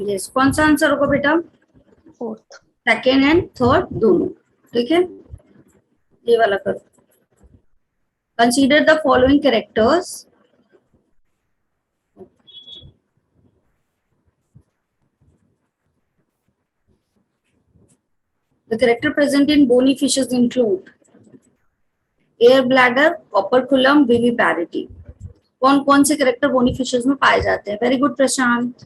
Yes, कौन सा answer होगा बेटा? फोर्थ। सेकेंड एंड थर्ड दोनों, ठीक है। ये वाला करो। Consider the following characters. The character present in bony fishes include air bladder, operculum, viviparity। कौन कौन से कैरेक्टर बोनी फिशेस में पाए जाते हैं? Very good Prashant.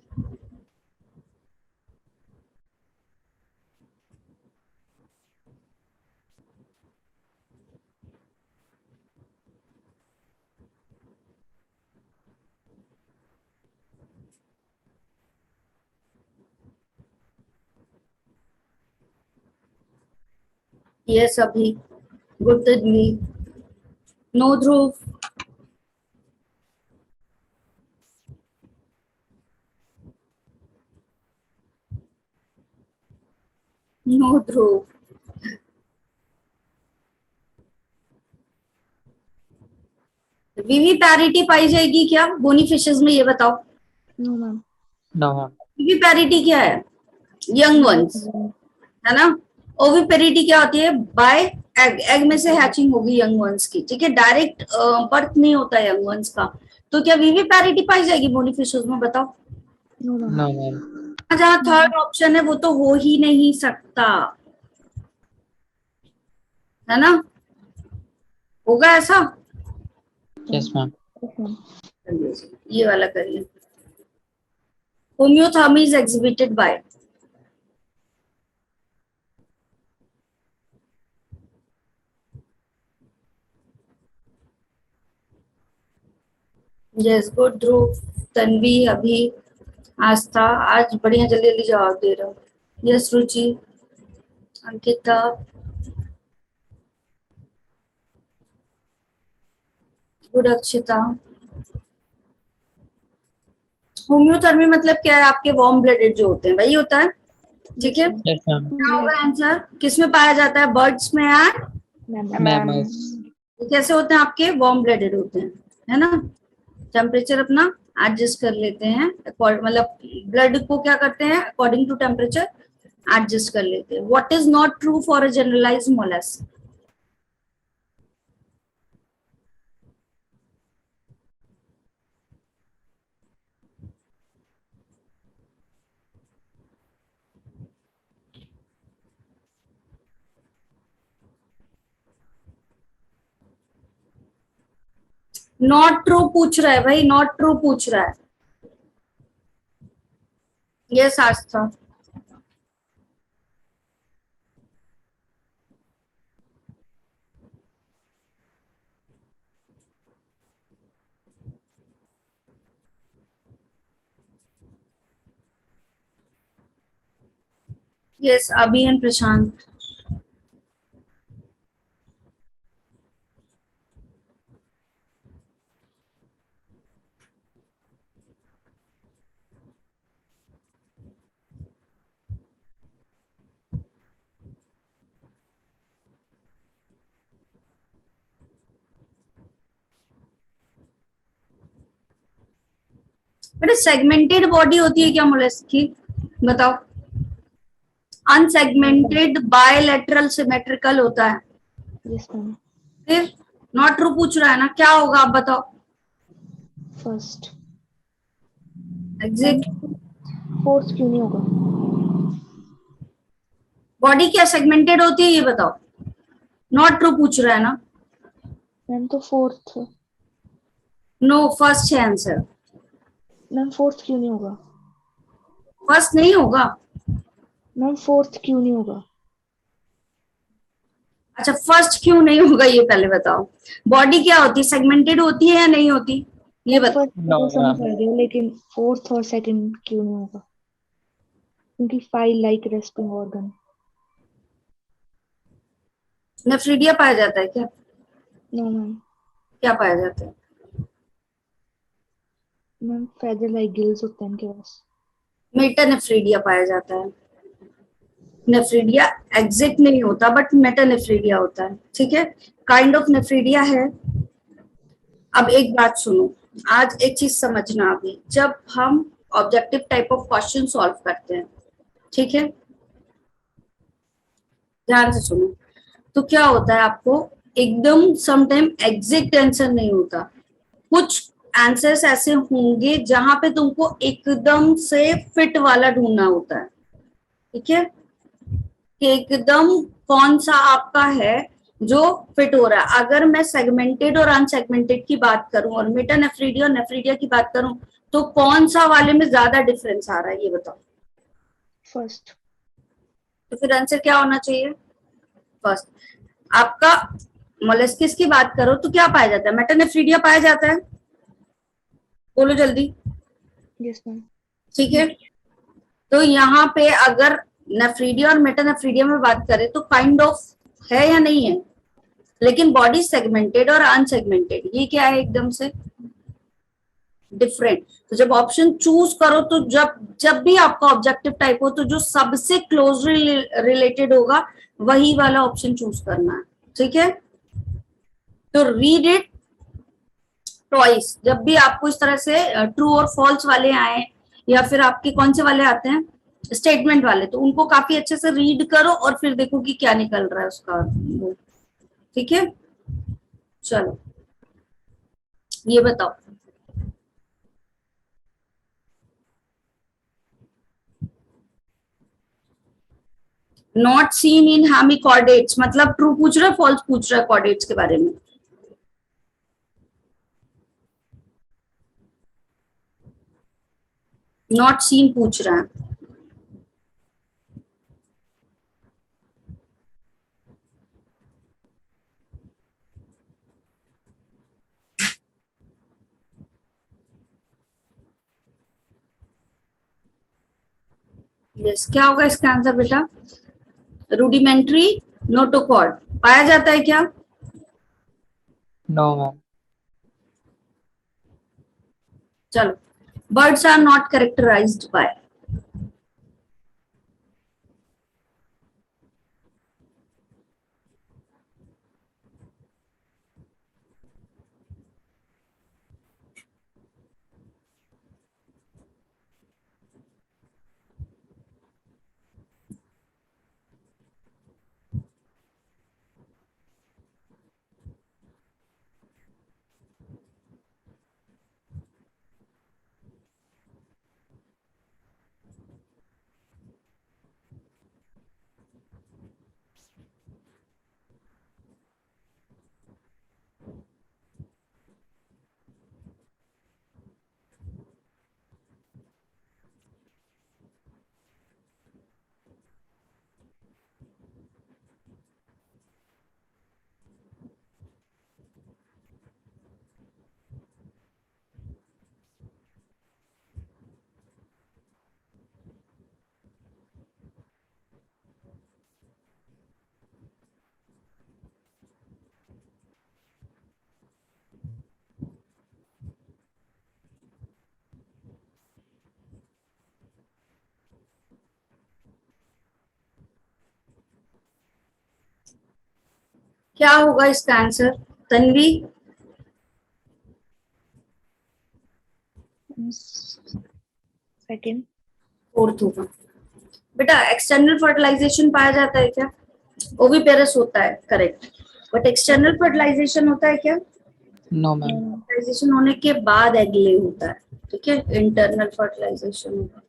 Yes Abhi, good Delhi. No Dhruv. No Dhruv. Viviparity पाई जाएगी क्या बोनी फिशेस में, ये बताओ। No ma'am. No ma'am. Viviparity क्या है? यंग वंस, है ना। ओविपेरिटी क्या होती है? बाय एग, एग में से हैचिंग होगी यंग वंस की, ठीक है। डायरेक्ट बर्थ नहीं होता यंग वंस का। तो क्या विविपैरिटी पाई जाएगी बोनी फिशेस में, बताओ। No ma'am. No ma'am. जहाँ थर्ड ऑप्शन है वो तो हो ही नहीं सकता, है ना। होगा ऐसा? Yes ma'am. ये वाला करिए। Homeothermy is exhibited by yes good Dhruv, Tanvi, Abhi, Aastha. आज बढ़िया जल्दी जल्दी जवाब दे रहा हूँ। यस रुचि, अंकिता, गुड अक्षिता। होम्योथर्मी मतलब क्या है? आपके वार्म ब्लडेड जो होते हैं वही होता है, ठीक है। Yes ma'am. क्या होगा आंसर? किस में पाया जाता है? बर्ड्स में एंड मैमल्स। कैसे होते हैं आपके? वार्म ब्लडेड होते हैं, है ना। टेम्परेचर अपना एडजस्ट कर लेते हैं, मतलब ब्लड को क्या करते हैं अकॉर्डिंग टू टेम्परेचर एडजस्ट कर लेते हैं। What is not true for a generalised mollusc? Not true पूछ रहा है भाई, नॉट ट्रू पूछ रहा है। Yes Astha. Yes Abhi and Prashant. बेटा सेगमेंटेड बॉडी होती है क्या मोलस्क की, बताओ। अनसेगमेंटेड बायलैटरल सिमेट्रिकल होता है। Yes ma'am. फिर नॉट ट्रू पूछ रहा है ना, क्या होगा आप बताओ। फर्स्ट। एग्जैक्ट। फोर्थ क्यों नहीं होगा? बॉडी क्या सेगमेंटेड होती है ये बताओ। नॉट ट्रू पूछ रहा है ना। मैम तो फोर्थ। नो फर्स्ट है आंसर। मैम फोर्थ क्यों नहीं होगा? फर्स्ट नहीं होगा। मैम फोर्थ क्यों नहीं होगा? अच्छा फर्स्ट क्यों नहीं होगा ये पहले बताओ। बॉडी क्या होती है? सेगमेंटेड होती है या नहीं होती, ये बताओ। फर्स्ट तो समझ आ गया, लेकिन फोर्थ और सेकंड क्यों नहीं होगा? क्योंकि file like rasping organ. Nephridia पाया जाता है क्या? No ma'am. क्या पाया जाता है? मैम फेदर लाइक गिल्स होते हैं इनके पास। मेटानेफ्रीडिया पाया जाता है। नेफ्रीडिया एग्जिट नहीं होता बट मेटानेफ्रीडिया होता है, ठीक है। काइंड ऑफ नेफ्रीडिया है। अब एक बात सुनो, आज एक चीज समझना। अभी जब हम objective type of question solve करते हैं, ठीक है। ध्यान से सुनो। तो क्या होता है, आपको एकदम समटाइम एग्जैक्ट आंसर नहीं होता, कुछ आंसर्स ऐसे होंगे जहां पे तुमको एकदम से फिट वाला ढूंढना होता है, ठीक है, कि एकदम कौन सा आपका है जो फिट हो रहा है। अगर मैं सेगमेंटेड और अनसेगमेंटेड की बात करूं और मेटानेफ्रीडिया और नेफ्रीडिया की बात करूं, तो कौन सा वाले में ज्यादा डिफरेंस आ रहा है, ये बताओ। फर्स्ट। तो फिर आंसर क्या होना चाहिए, फर्स्ट। आपका मोलस्किस की बात करो तो क्या पाया जाता है, मेटानेफ्रीडिया पाया जाता है, बोलो जल्दी। Yes ma'am. ठीक है, तो यहाँ पे अगर नेफ्रीडिया और मेटानेफ्रीडिया में बात करें तो काइंड ऑफ है या नहीं है, लेकिन बॉडी सेगमेंटेड और अनसेगमेंटेड, ये क्या है, एकदम से डिफरेंट। तो जब ऑप्शन चूज करो तो जब जब भी आपका ऑब्जेक्टिव टाइप हो तो जो सबसे क्लोजली रिलेटेड होगा वही वाला ऑप्शन चूज करना है, ठीक है। तो रीड इट ट्वाइस, जब भी आपको इस तरह से ट्रू और फॉल्स वाले आए या फिर आपके कौन से वाले आते हैं, स्टेटमेंट वाले, तो उनको काफी अच्छे से रीड करो और फिर देखो कि क्या निकल रहा है उसका वो, ठीक है। चलो ये बताओ, नॉट सीन इन हेमिकॉर्डेट्स मतलब ट्रू पूछ रहा है फॉल्स पूछ रहा है कॉर्डेट्स के बारे में, नॉट सीन पूछ रहा है। यस, क्या होगा इसका आंसर बेटा, रूडिमेंट्री नोटोकॉर्ड पाया जाता है क्या, No, ma'am. चलो, birds are not characterised by, क्या होगा इसका आंसर, तन्वी। सेकंड। फोर्थ होगा बेटा। एक्सटर्नल फर्टिलाइजेशन पाया जाता है क्या, ओविपेरस होता है करेक्ट, बट एक्सटर्नल फर्टिलाइजेशन होता है क्या, No, ma'am. फर्टिलाइजेशन होने के बाद एग ले होता है, ठीक है, इंटरनल फर्टिलाइजेशन होगा।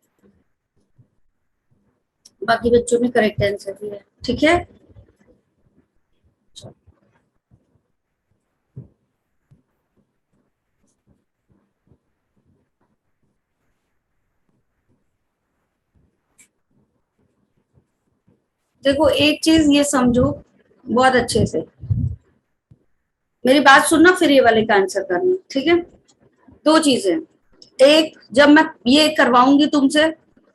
बाकी बच्चों में करेक्ट आंसर भी है, ठीक है। देखो एक चीज ये समझो बहुत अच्छे से, मेरी बात सुनना फिर ये वाले का आंसर करना, ठीक है। दो चीजें, एक जब मैं ये करवाऊंगी तुमसे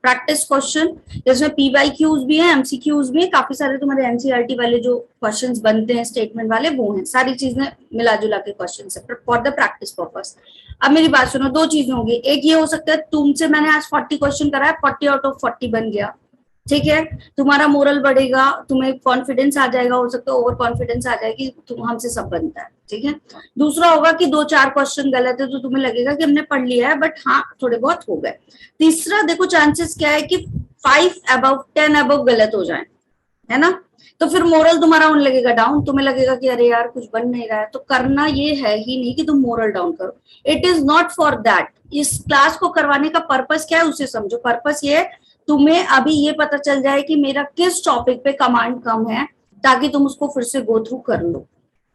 प्रैक्टिस क्वेश्चन जिसमें PYQs भी है, MCQs भी है, काफी सारे तुम्हारे NCERT वाले जो क्वेश्चंस बनते हैं स्टेटमेंट वाले वो हैं, सारी चीजें मिला जुला के क्वेश्चन है फॉर द प्रैक्टिस पर्पस। अब मेरी बात सुनो, दो चीजें होंगी, एक ये हो सकता है तुमसे मैंने आज 40 क्वेश्चन कराया, 40 आउट ऑफ 40 बन गया, ठीक है, तुम्हारा मोरल बढ़ेगा, तुम्हें कॉन्फिडेंस आ जाएगा, हो सकता है ओवर कॉन्फिडेंस आ जाएगी, तुम हमसे सब बनता है। ठीक है, दूसरा होगा कि 2-4 क्वेश्चन गलत है तो तुम्हें लगेगा कि हमने पढ़ लिया है, बट हाँ थोड़े बहुत हो गए। तीसरा देखो चांसेस क्या है कि 5 अबव 10 अबव गलत हो जाए, है ना, तो फिर मोरल तुम्हारा होने लगेगा डाउन, तुम्हें लगेगा कि अरे यार कुछ बन नहीं रहा है। तो करना ये है ही नहीं कि तुम मोरल डाउन करो, it is not for that. इस क्लास को करवाने का पर्पस क्या है उसे समझो। पर्पस ये है तुम्हें अभी ये पता चल जाए कि मेरा किस टॉपिक पे कमांड कम है, ताकि तुम उसको फिर से गो थ्रू कर लो।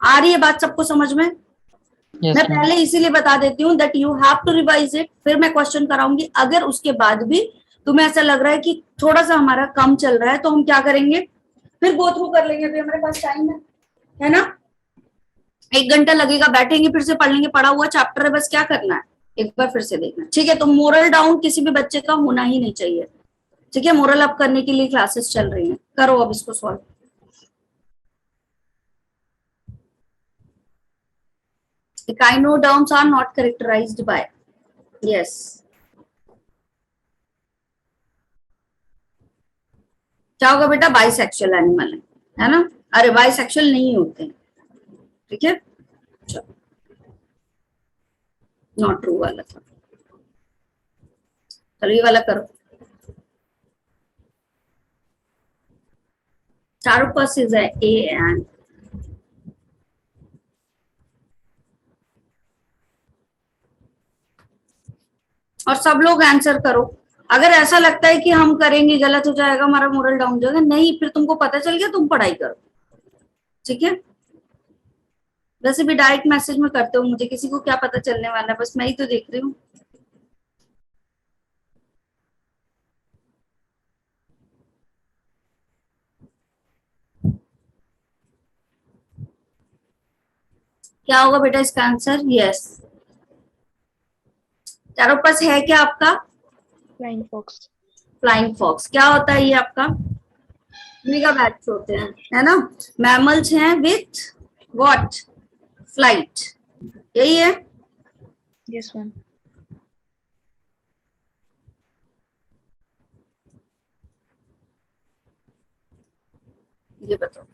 आ रही है बात सबको समझ में? Yes, मैं ma'am. पहले इसीलिए बता देती हूँ that you have to revise it, फिर मैं क्वेश्चन कराऊंगी। अगर उसके बाद भी तुम्हें ऐसा लग रहा है कि थोड़ा सा हमारा कम चल रहा है, तो हम क्या करेंगे, फिर गो थ्रू कर लेंगे, अभी हमारे पास टाइम है ना, 1 घंटा लगेगा, बैठेंगे फिर से पढ़ लेंगे, पढ़ा हुआ चैप्टर है, बस क्या करना है, एक बार फिर से देखना। ठीक है, तो मोरल डाउन किसी भी बच्चे का होना ही नहीं चाहिए। ठीक है, मोरल अप करने के लिए क्लासेस चल रही हैं, करो अब इसको solve. Echinoderms are not characterized by, yes, क्या होगा बेटा, बाइसेक्सुअल एनिमल है ना, अरे बाइसेक्सुअल नहीं होते हैं। ठीक है, नॉट ट्रू वाला था। चलो ये वाला करो। चारों पास है ए एंड, और सब लोग आंसर करो। अगर ऐसा लगता है कि हम करेंगे गलत हो जाएगा, हमारा मोरल डाउन हो जाएगा, नहीं, फिर तुमको पता चल गया, तुम पढ़ाई करो। ठीक है, वैसे भी डायरेक्ट मैसेज में करते हो मुझे, किसी को क्या पता चलने वाला है, बस मैं ही तो देख रही हूँ। क्या होगा बेटा इसका आंसर? यस, चारों पास है क्या आपका? Flying fox. फ्लाइंग फॉक्स क्या होता है? ये आपका मेगा बैट्स होते हैं, है ना, मैमल्स हैं विथ व्हाट, फ्लाइट, यही है। Yes ma'am. ये बताओ,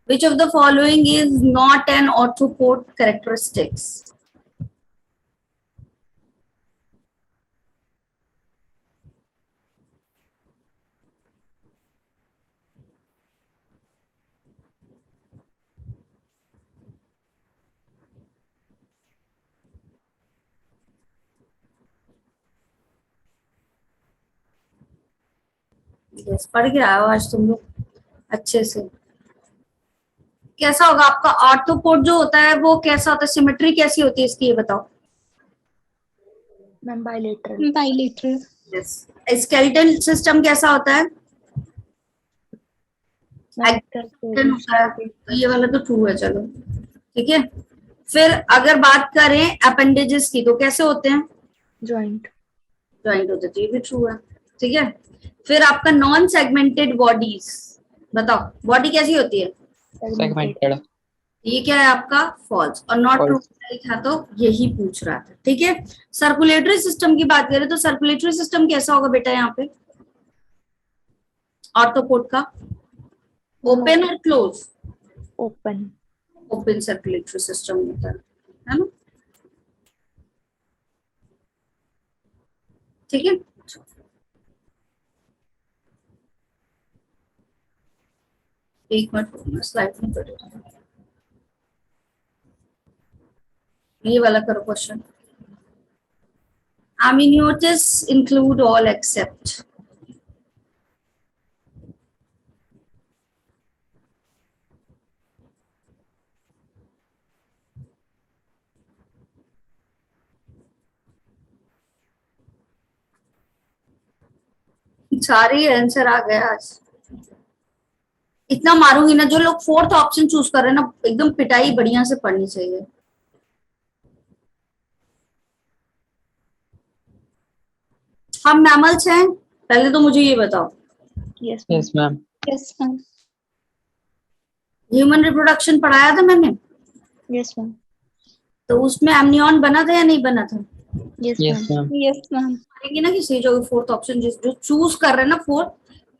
which of the following is not an orthopod characteristics? yes, पढ़ के आए हो आज तुम लोग अच्छे से। कैसा होगा आपका ऑर्थोपोड जो होता है वो कैसा होता है, सिमेट्री कैसी होती है इसकी, ये बताओ। Ma'am bilateral. Yes, skeletal system कैसा होता है? Skeleton होता है, तो ये वाला तो ट्रू है, चलो ठीक है। फिर अगर बात करें अपेंडेजेस की, तो कैसे होते हैं? जॉइंट। ज्वाइंट होते, तो ये भी ट्रू है। ठीक है, फिर आपका नॉन सेगमेंटेड बॉडीज, बताओ बॉडी कैसी होती है? Segmented. ये क्या है आपका? फॉल्स, और नॉट ट्रू था तो यही पूछ रहा था। ठीक है, सर्कुलेटरी सिस्टम की बात करें तो सर्कुलेटरी सिस्टम कैसा होगा बेटा यहाँ पे ऑर्थोपोड का? ओपन और close? Open. Open circulatory system होता है ना। ठीक है, एक मिनट स्लाइड में कर, ये वाला करो question. Amniotes include all except, सारे आंसर आ गए आज। इतना मारूंगी ना, जो लोग 4th ऑप्शन चूज कर रहे हैं ना, एकदम पिटाई बढ़िया से पढ़नी चाहिए। हम मैमल्स हैं, पहले तो मुझे ये बताओ। Yes Yes, ma'am. Yes ma'am. Human reproduction पढ़ाया था मैंने, यस मैम। तो उसमें एमनियन बना था या नहीं बना था? Yes Yes, ma'am. ma'am. Yes ma'am. करेंगे ना कि सही जो 4th ऑप्शन जो चूज कर रहे हैं ना 4th,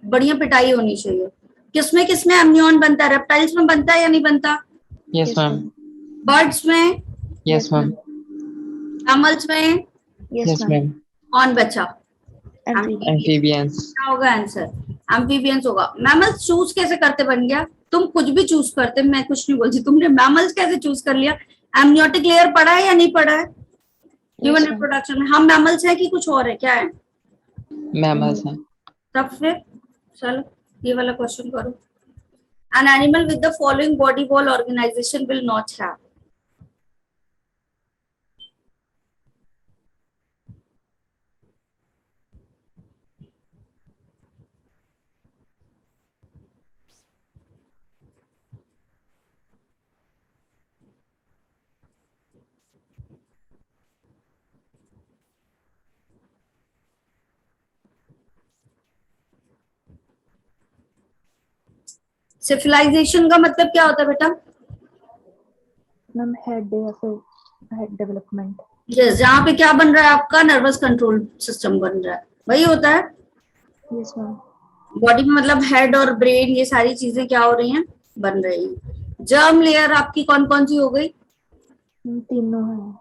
बढ़िया पिटाई होनी चाहिए। किसमें किसमें एमनियन बनता है? रेप्टाइल्स में बनता है या नहीं बनता? Yes, ma'am. बर्ड्स में? Yes, ma'am. मैमल्स में? Yes Yes, ma'am. ma'am. कौन बचा? Amphibians. क्या होगा आंसर? एम्फीबियंस होगा। मैमल्स चूज कैसे करते बन गया? तुम कुछ भी चूज करते, मैं कुछ नहीं बोलती, तुमने मैमल्स कैसे चूज कर लिया? एमनियोटिक लेयर पढ़ा है या नहीं पढ़ा है? Human Yes, ma'am. रिप्रोडक्शन में हम मैमल्स हैं कि कुछ और है, क्या है? Mammals हैं। तब फिर चलो ये वाला क्वेश्चन करो। An animal with the following body wall organization will not have. Civilisation का मतलब क्या होता है बेटा? मैम हेड या फिर हेड डेवलपमेंट। यस, जहाँ पे क्या बन रहा है आपका? नर्वस कंट्रोल सिस्टम बन रहा है, वही होता है। Yes ma'am. बॉडी में मतलब हेड और ब्रेन, ये सारी चीजें क्या हो रही हैं? बन रही हैं। जर्म लेयर आपकी कौन कौन सी हो गई? तीनों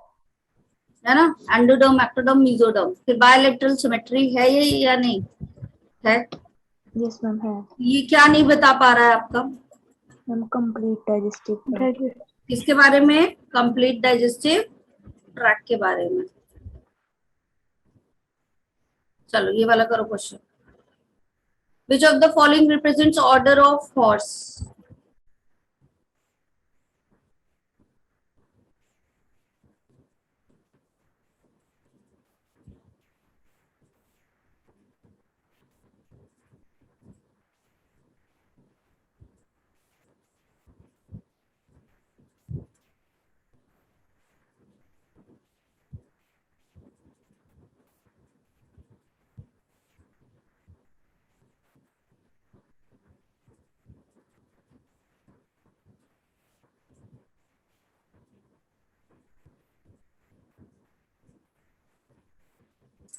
है ना, एंडोडर्म, एक्टोडर्म, मेसोडर्म। फिर बायलेटरल सिमेट्री है ये या नहीं है? है। यस मैम है। ये क्या नहीं बता पा रहा है आपका? Ma'am complete digestive. किसके बारे में? कंप्लीट डाइजेस्टिव ट्रैक्ट के बारे में। चलो ये वाला करो question. Which of the following represents order of horse?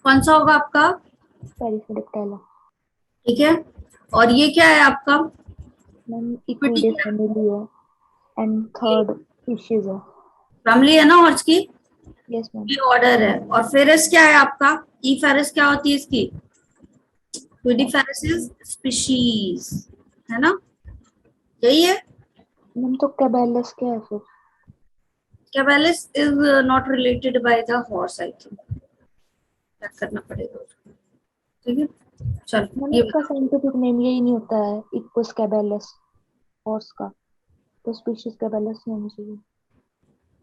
कौन सा होगा आपका? पेरिफेरल। ठीक है, और ये क्या है आपका? मैम इक्विडे फैमिली है एंड थर्ड फिशेज है। फैमिली है ना हॉर्स की? Yes ma'am. ये ऑर्डर है। और फेरस क्या है आपका? ई फेरस क्या होती है इसकी? क्विडिफेरस इज स्पीशीज, है ना, यही है। मैम तो कैबेलस क्या है फिर? Caballus is not related by the horse, I think. Check करना पड़ेगा उसको। ठीक है, चलो मैम ये इसका साइंटिफिक नेम यही नहीं होता है इक्वस कैबेलस हॉर्स का, तो स्पीशीज कैबेलस नहीं होनी चाहिए।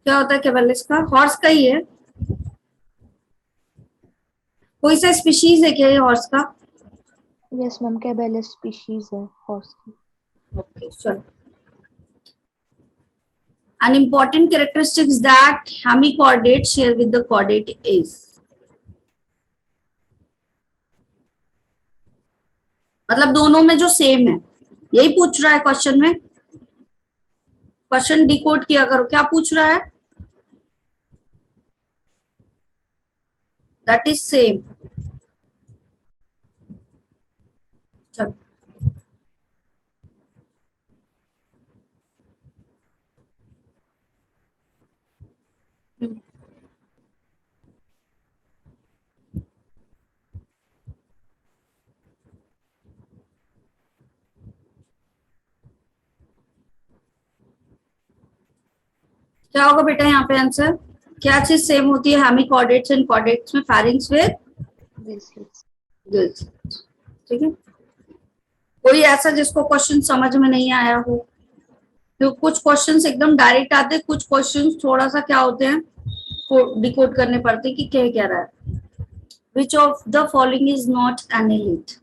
क्या होता है कैबेलिस का? हॉर्स का ही है। कोई सा स्पीशीज है क्या ये हॉर्स का? यस मैम कैबेलस स्पीशीज है हॉर्स की। ओके चलो। An important characteristics that hemichordates share with the chordate is, मतलब दोनों में जो सेम है, यही पूछ रहा है क्वेश्चन में। क्वेश्चन डिकोड किया करो, क्या पूछ रहा है? That is same. चलो क्या होगा बेटा यहाँ पे आंसर? क्या चीज सेम होती है हेमिकॉर्डेट्स एंड कॉर्डेट्स में? Pharynx with gills. ठीक है, कोई ऐसा जिसको क्वेश्चन समझ में नहीं आया हो? तो कुछ क्वेश्चंस एकदम डायरेक्ट आते हैं, कुछ क्वेश्चंस थोड़ा सा क्या होते हैं, डिकोड करने पड़ते हैं कि क्या कह रहा है। Which of the following is not annelid?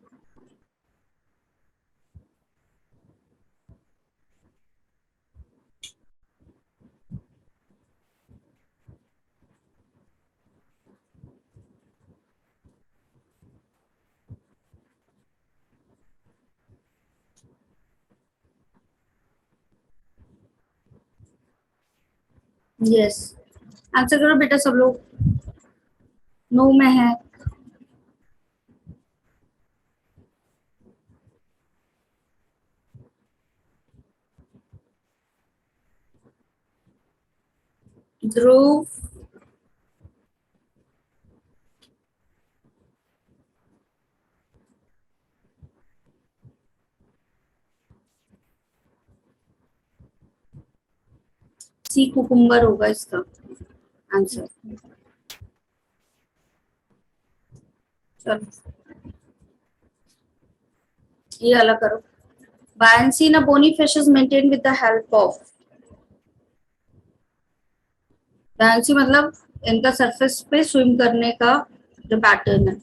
Yes, answer करो बेटा सब लोग। नो में है। ध्रुव, सी कुकुम्बर होगा इसका आंसर। चलो ये अलग करो। Buoyancy in bony fish is maintain with the help of, buoyancy मतलब इनका सरफेस पे स्विम करने का जो पैटर्न है।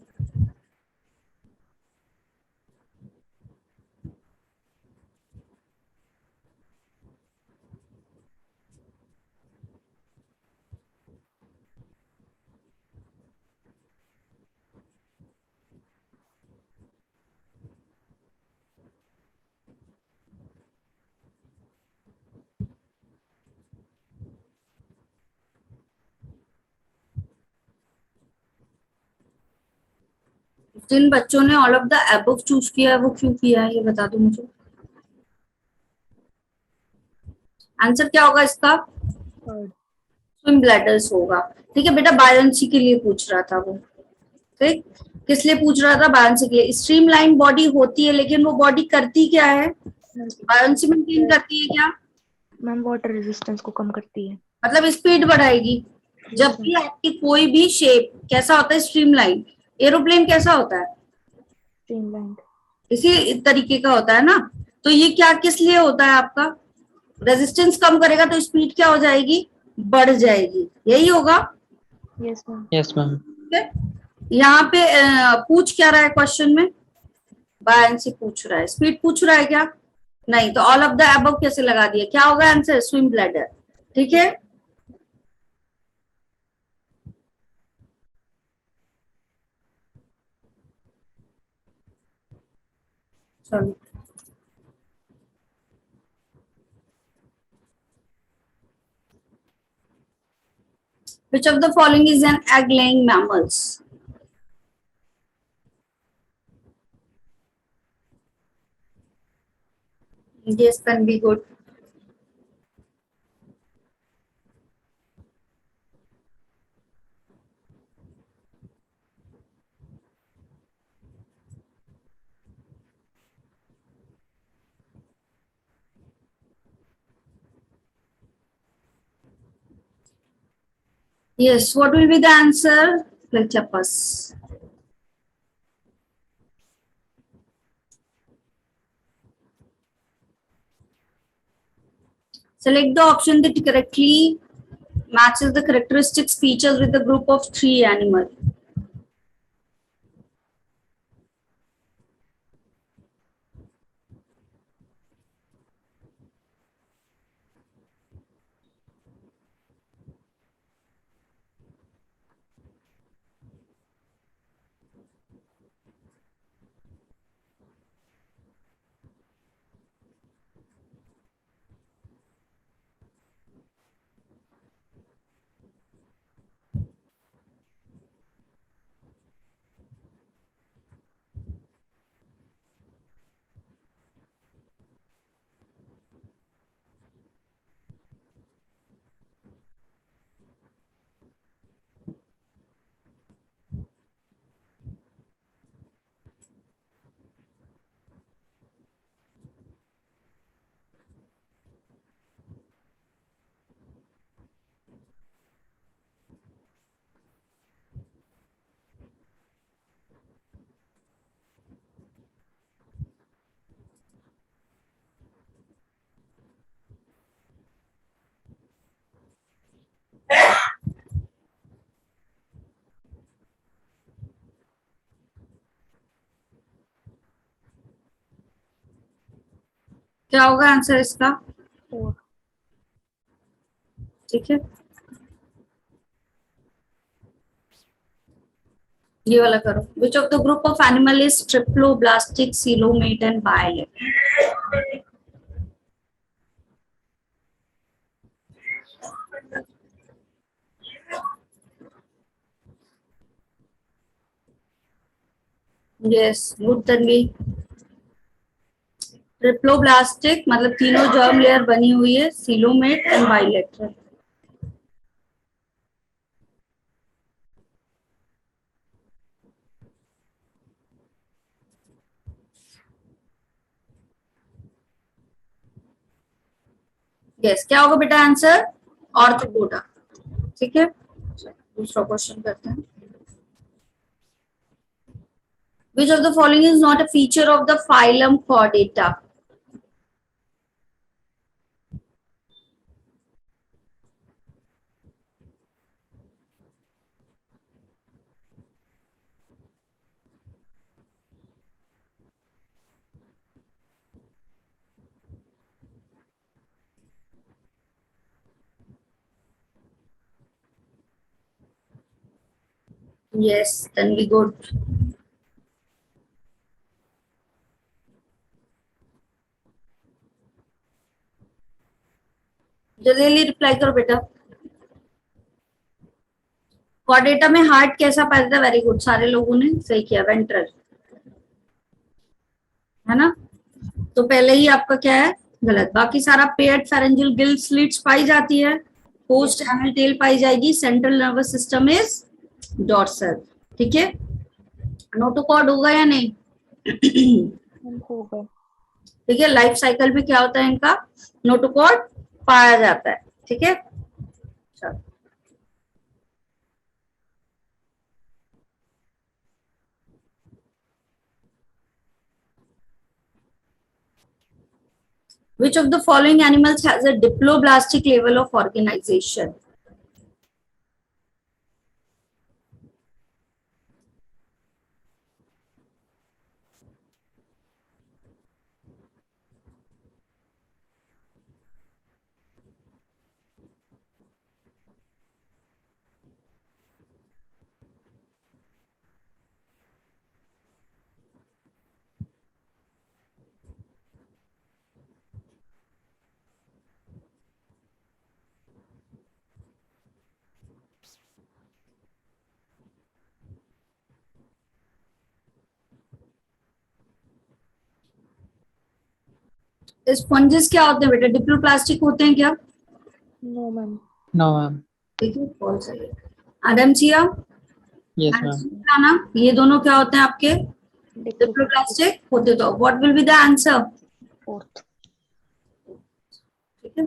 जिन बच्चों ने all of the above choose किया है वो क्यों किया है ये बता दो मुझे। आंसर क्या होगा इसका? थर्ड। स्विम ब्लैडर्स होगा। ठीक है बेटा, बायोन्सी के लिए पूछ रहा था वो। ठीक, किस लिए पूछ रहा था? बायोन्सी के लिए। स्ट्रीमलाइन बॉडी होती है लेकिन वो बॉडी करती क्या है? बायोन्सी मेंटेन करती है क्या? मैम वाटर रेजिस्टेंस को कम करती है। मतलब स्पीड बढ़ाएगी। जब भी आपकी कोई भी शेप कैसा होता है स्ट्रीमलाइन, एरोप्लेन कैसा होता है? स्ट्रीमलाइन। इसी तरीके का होता है ना। तो ये क्या किस लिए होता है आपका? रेजिस्टेंस कम करेगा तो स्पीड क्या हो जाएगी? बढ़ जाएगी। यही होगा। Yes ma'am. Yes, ma'am. यहाँ पे पूछ क्या रहा है क्वेश्चन में? बायंसी पूछ रहा है, स्पीड पूछ रहा है क्या? नहीं, तो ऑल ऑफ द अबव कैसे लगा दिया? क्या होगा आंसर? Swim bladder. ठीक है, चलो which of the following is an egg laying mammals? Yes, can be good. Yes, what will be the answer? Platypus. Select the option that correctly matches the characteristic features with the group of three animals. क्या होगा answer इसका? 4। ठीक है, ये वाला करो। Which of the group of animal is triploblastic, coelomate and bilet? Yes, good Tanvi. Triploblastic मतलब तीनों जर्म लेयर बनी हुई है, सीलोमेट एंड बाइलेटरल। यस, क्या होगा बेटा आंसर? ऑर्थोपोडा। ठीक है, दूसरा क्वेश्चन करते हैं। Which of the following is not a feature of the phylum Chordata? Yes, then we good. जल्दी रिप्लाई करो बेटा। कॉर्डेटा में हार्ट कैसा पाया जाता है? वेरी गुड, सारे लोगों ने सही किया, वेंट्रल, है ना? तो पहले ही आपका क्या है? गलत। बाकी सारा पेयर्ड फेरेंजियल गिल स्लिट्स पाई जाती है, पोस्ट एनल टेल पाई जाएगी, central nervous system is dorsal. ठीक है, नोटोकॉर्ड होगा या नहीं? होगा। ठीक है, लाइफ साइकिल में क्या होता है इनका? नोटोकॉर्ड पाया जाता है। ठीक है, चलो। Which of the following animals has a diploblastic level of organization? Sponges क्या होते हैं बेटा? डिप्लोप्लास्टिक होते हैं क्या? No ma'am. No, ma'am. ठीक है, फॉल्स है। एडमचिया, Yes, ma'am. ना, ये दोनों क्या होते हैं आपके? डिप्लोप्लास्टिक होते। तो what will be the answer? Fourth. ठीक है,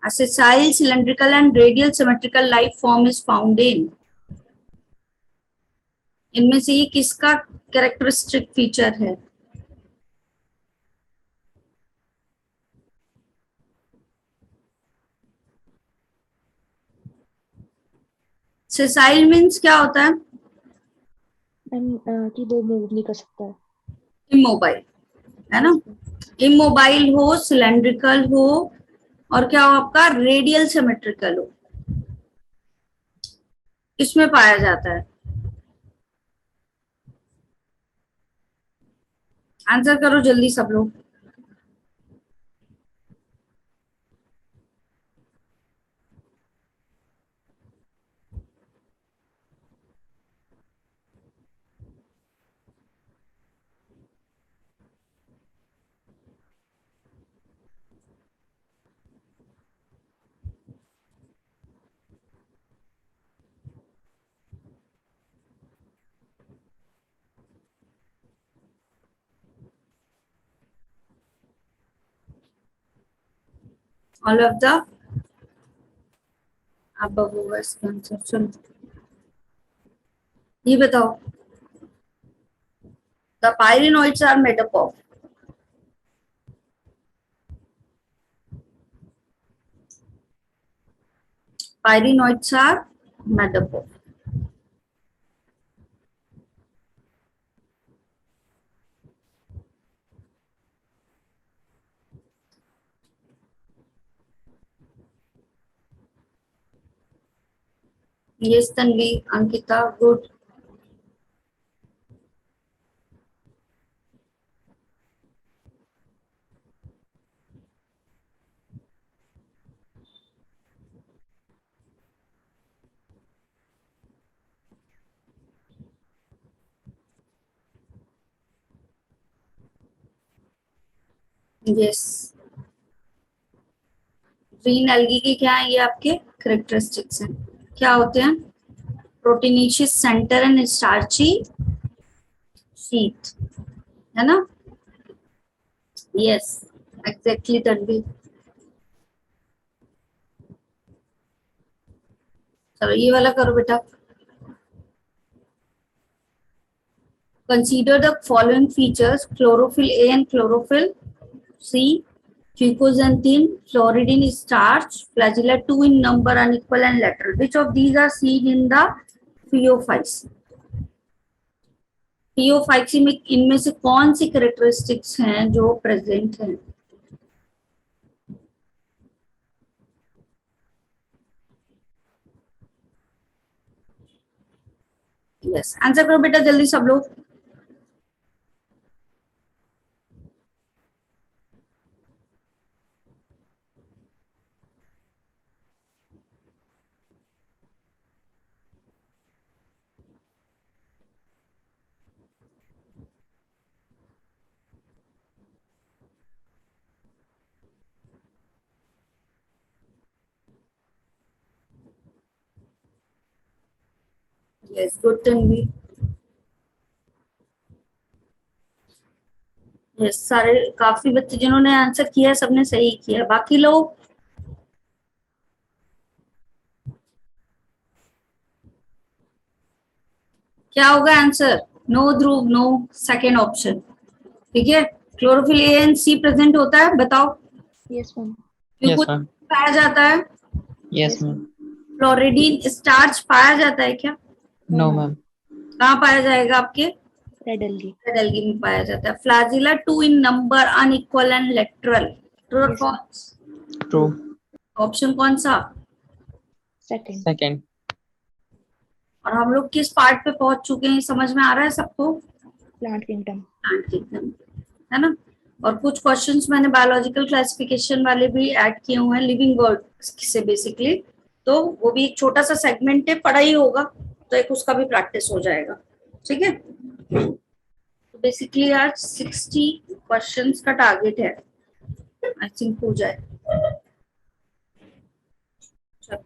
a sessile, cylindrical and radial symmetrical life form is found in, इनमें से ये किसका कैरेक्टरिस्टिक फीचर है? सेसाइल मीन्स क्या होता है? कि वो मूव नहीं कर सकता है। इमोबाइल, है ना? इमोबाइल हो, सिलेंड्रिकल हो, और क्या हो आपका? रेडियल सिमेट्रिकल हो, इसमें पाया जाता है। आंसर करो जल्दी सब लोग। ऑल ऑफ द above होगा इसका आंसर। चलो ये बताओ, the pyrenoids are made up of, pyrenoids are made up of, yes Tanvi, Ankita, good. Yes, green algae के क्या है? ये आपके करेक्टरिस्टिक्स हैं। क्या होते हैं? Proteinaceous centre and starchy sheath. है ना? Yes, exactly Tanvi. चलो ये वाला करो बेटा। Consider the following features: chlorophyll A and chlorophyll C, fucoxanthin, fluoridine starch, flagella 2 in number, unequal and lateral. Which of these are seen in the phaeophytes? phaeophytes में इनमें से कौन सी कैरेक्टरिस्टिक्स हैं जो प्रेजेंट हैं? यस, आंसर करो बेटा जल्दी सब लोग। Yes, good Tanvi. यस, सारे काफी बच्चे जिन्होंने आंसर किया है सबने सही किया। बाकी लोग क्या होगा answer? No Dhruv, no second option. ठीक है, chlorophyll A and C present होता है, बताओ। Yes ma'am. Yes, कुछ ma'am. पाया जाता है? Yes, ma'am. फ्लोरिडीन स्टार्च पाया जाता है क्या? No, ma'am. कहाँ पाया जाएगा आपके? Red algae. रेड एल्गी में पाया जाता है। Flagella 2 in number, unequal and lateral. True और Yes, फॉल्स? True. ऑप्शन कौन सा? सेकंड। Second. और हम लोग किस पार्ट पे पहुंच चुके हैं, समझ में आ रहा है सबको? Plant kingdom. प्लांट किंगडम, है ना? और कुछ क्वेश्चंस मैंने बायोलॉजिकल क्लासिफिकेशन वाले भी ऐड किए हुए हैं, लिविंग वर्ड से बेसिकली। तो वो भी एक छोटा सा सेगमेंट है, पढ़ा ही होगा, तो एक उसका भी प्रैक्टिस हो जाएगा। ठीक है, तो बेसिकली आज 60 क्वेश्चंस का टारगेट है, आई थिंक हो जाए। चलो।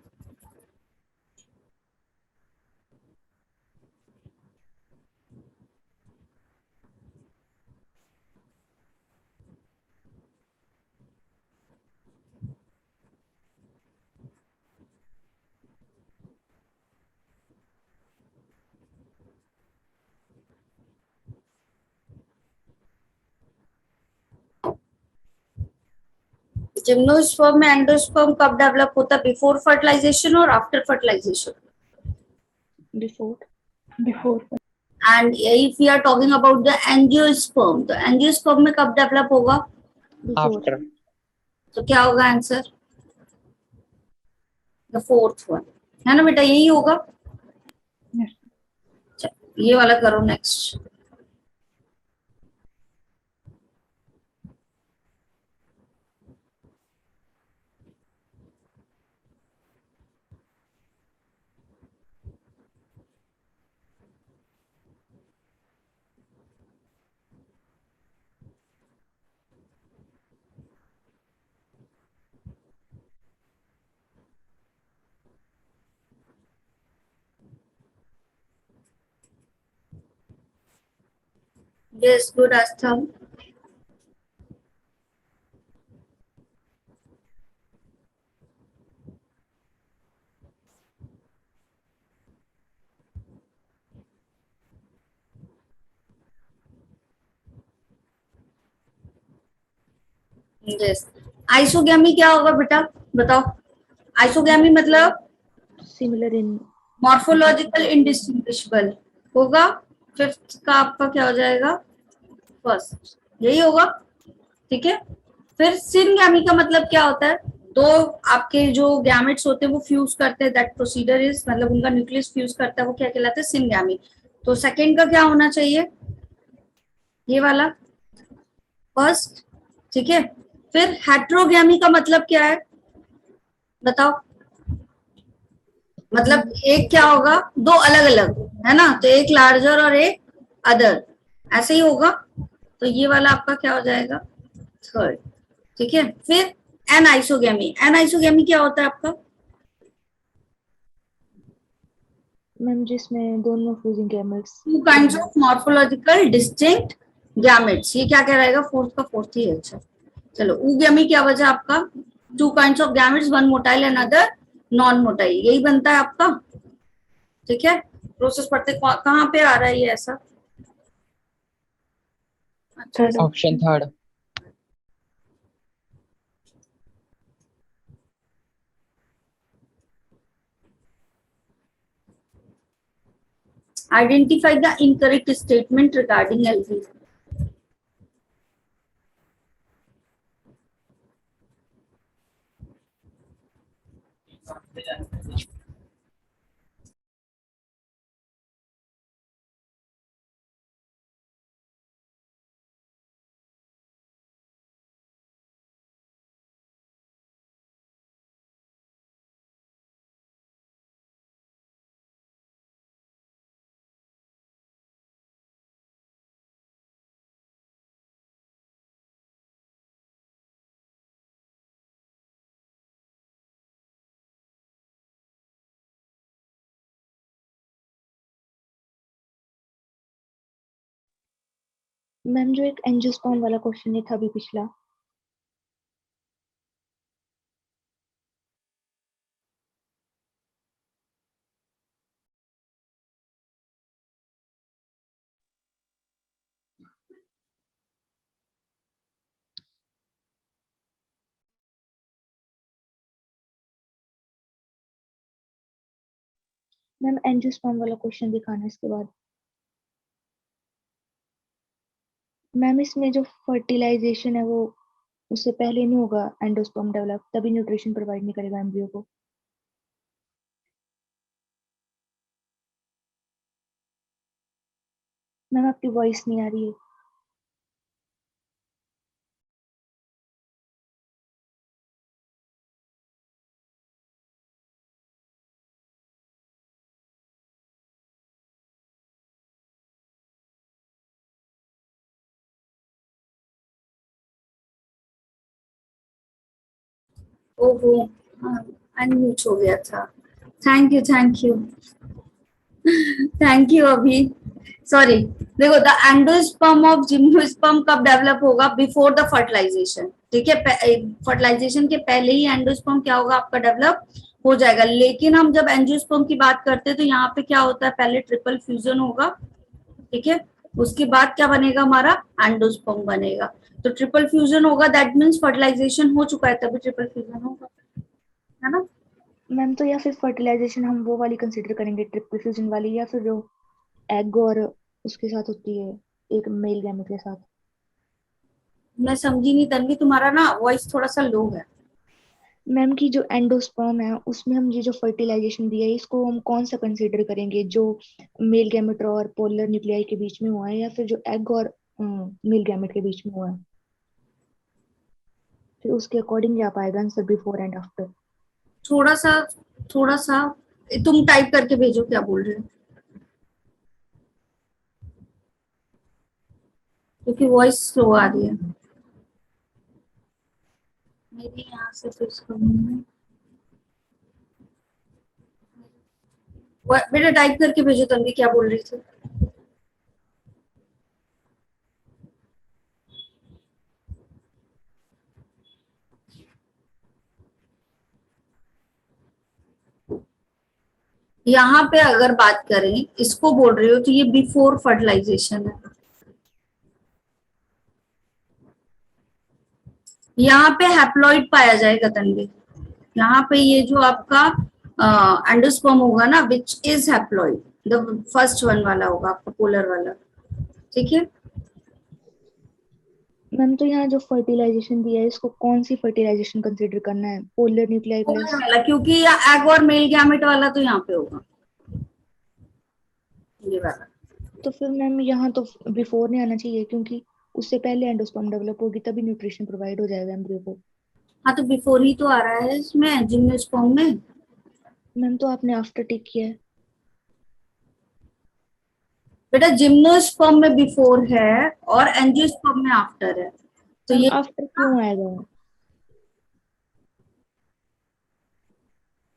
जिम्नोस्पर्म में एंडोस्पर्म कब डेवलप होता है, बिफोर फर्टिलाइजेशन और after fertilisation? Before. And if we are talking about the angiosperm, तो एंजियोस्पर्म में कब डेवलप होगा? बिफोर। After. तो क्या होगा आंसर? द फोर्थ वन, है ना बेटा, यही होगा। चलो ये वाला करो नेक्स्ट। यस, गुड आस्था। यस, आइसोगैमी क्या होगा बेटा, बताओ। आइसोगैमी मतलब सिमिलर इन। मॉर्फोलॉजिकल इंडिस्टिंग्विशेबल होगा। फिफ्थ का आपका क्या हो जाएगा? फर्स्ट, यही होगा। ठीक है, फिर सिनगैमी का मतलब क्या होता है? दो आपके जो गैमेट्स होते हैं वो फ्यूज करते हैं, दैट प्रोसीजर इज, मतलब उनका न्यूक्लियस फ्यूज करता है, वो क्या कहलाता है? सिनगैमी। तो सेकंड का क्या होना चाहिए? ये वाला, फर्स्ट। ठीक है, फिर हेट्रोगैमी का मतलब क्या है, बताओ। मतलब एक क्या होगा? दो अलग अलग, है ना? तो एक लार्जर और एक अदर, ऐसे ही होगा। तो ये वाला आपका क्या हो जाएगा? थर्ड। ठीक है, फिर एनाइसोगैमी। एनाइसोगैमी क्या होता है आपका? मैम जिसमें दोनों fusing gametes. Two kinds of morphological distinct gametes, ये क्या कह रहेगा, फोर्थ का फोर्थ ही है। अच्छा चलो, ऊगेमी क्या बचा आपका, two kinds of gametes, one motile and other non motile, यही बनता है आपका। ठीक है, प्रोसेस पढ़ते कहाँ पे आ रहा है ये ऐसा। अच्छा third Option third. Identify the incorrect statement regarding LV. Ma'am जो एक एंजियोस्पर्म वाला क्वेश्चन नहीं था अभी पिछला, मैम एंजियोस्पर्म वाला क्वेश्चन दिखाना इसके बाद। मैम इसमें जो फर्टिलाइजेशन है वो उससे पहले नहीं होगा एंडोस्पर्म डेवलप, तभी न्यूट्रिशन प्रोवाइड नहीं करेगा एम्ब्रियो को। मैम आपकी वॉइस नहीं आ रही है। ओहो, अनम्यूट हो गया था। Thank you, thank you, thank you अभी, सॉरी। देखो, द एंडोस्पर्म ऑफ जिम्नोस्पर्म कब डेवलप होगा, बिफोर द फर्टिलाइजेशन। ठीक है, फर्टिलाइजेशन के पहले ही एंडोस्पर्म क्या होगा आपका, डेवलप हो जाएगा। लेकिन हम जब एंजियोस्पर्म की बात करते हैं तो यहाँ पे क्या होता है, पहले ट्रिपल फ्यूजन होगा। ठीक है, उसके बाद क्या बनेगा हमारा, एंडोस्पर्म बनेगा। तो ट्रिपल फ्यूजन होगा, दैट मीन्स फर्टिलाइजेशन हो चुका है, तभी ट्रिपल फ्यूजन होगा, है ना। मैम तो या फिर फर्टिलाइजेशन हम वो वाली कंसिडर करेंगे ट्रिपल फ्यूजन वाली, या फिर जो एग और उसके साथ होती है एक मेल गैमेट के साथ। मैं समझी नहीं तन्वी, तुम्हारा ना वॉइस थोड़ा सा लो है। मैम की जो एंडोस्पर्म है उसमें हम ये जो फर्टिलाइजेशन दिया है इसको हम कौन सा कंसिडर करेंगे, जो मेल गैमेट और पोलर न्यूक्लियाई के बीच में हुआ है, या फिर जो एग और मेल गैमेट के बीच में हुआ है। फिर उसके अकॉर्डिंग आ पाएगा आंसर बिफोर एंड आफ्टर। थोड़ा सा, थोड़ा सा तुम टाइप करके भेजो क्या बोल रहे हो, क्योंकि वॉइस स्लो आ रही है मेरी यहाँ से। तो इसको बेटा टाइप करके भेजो, तन्वी क्या बोल रही थी। यहाँ पे अगर बात करें, इसको बोल रहे हो तो ये बिफोर फर्टिलाइजेशन है। यहाँ पे हैप्लॉइड पाया जाएगा तन्वी, यहाँ पे ये जो आपका एंडोस्पर्म होगा ना, which is haploid, the first one वाला होगा आपका, पोलर वाला। ठीक है, मैम तो यहाँ जो फर्टिलाइजेशन दिया है इसको कौन सी फर्टिलाइजेशन कंसिडर करना है, पोलर न्यूक्लियाई पोलर प्लस। वाला, क्योंकि एग और मेल गैमेट वाला तो यहाँ पे होगा, ये वाला। तो फिर मैम यहाँ तो बिफोर नहीं आना चाहिए, क्योंकि उससे पहले एंडोस्पर्म डेवलप होगी तभी न्यूट्रिशन प्रोवाइड हो जाएगा एम्ब्रियो को। हाँ तो बिफोर ही तो आ रहा है इसमें जिम्नोस्पर्म में। मैम तो आपने आफ्टर टिक किया है। बेटा जिम्नोस्पर्म में बिफोर है और एंजियोस्पर्म में आफ्टर है, तो मैम ये आफ्टर क्यों आएगा।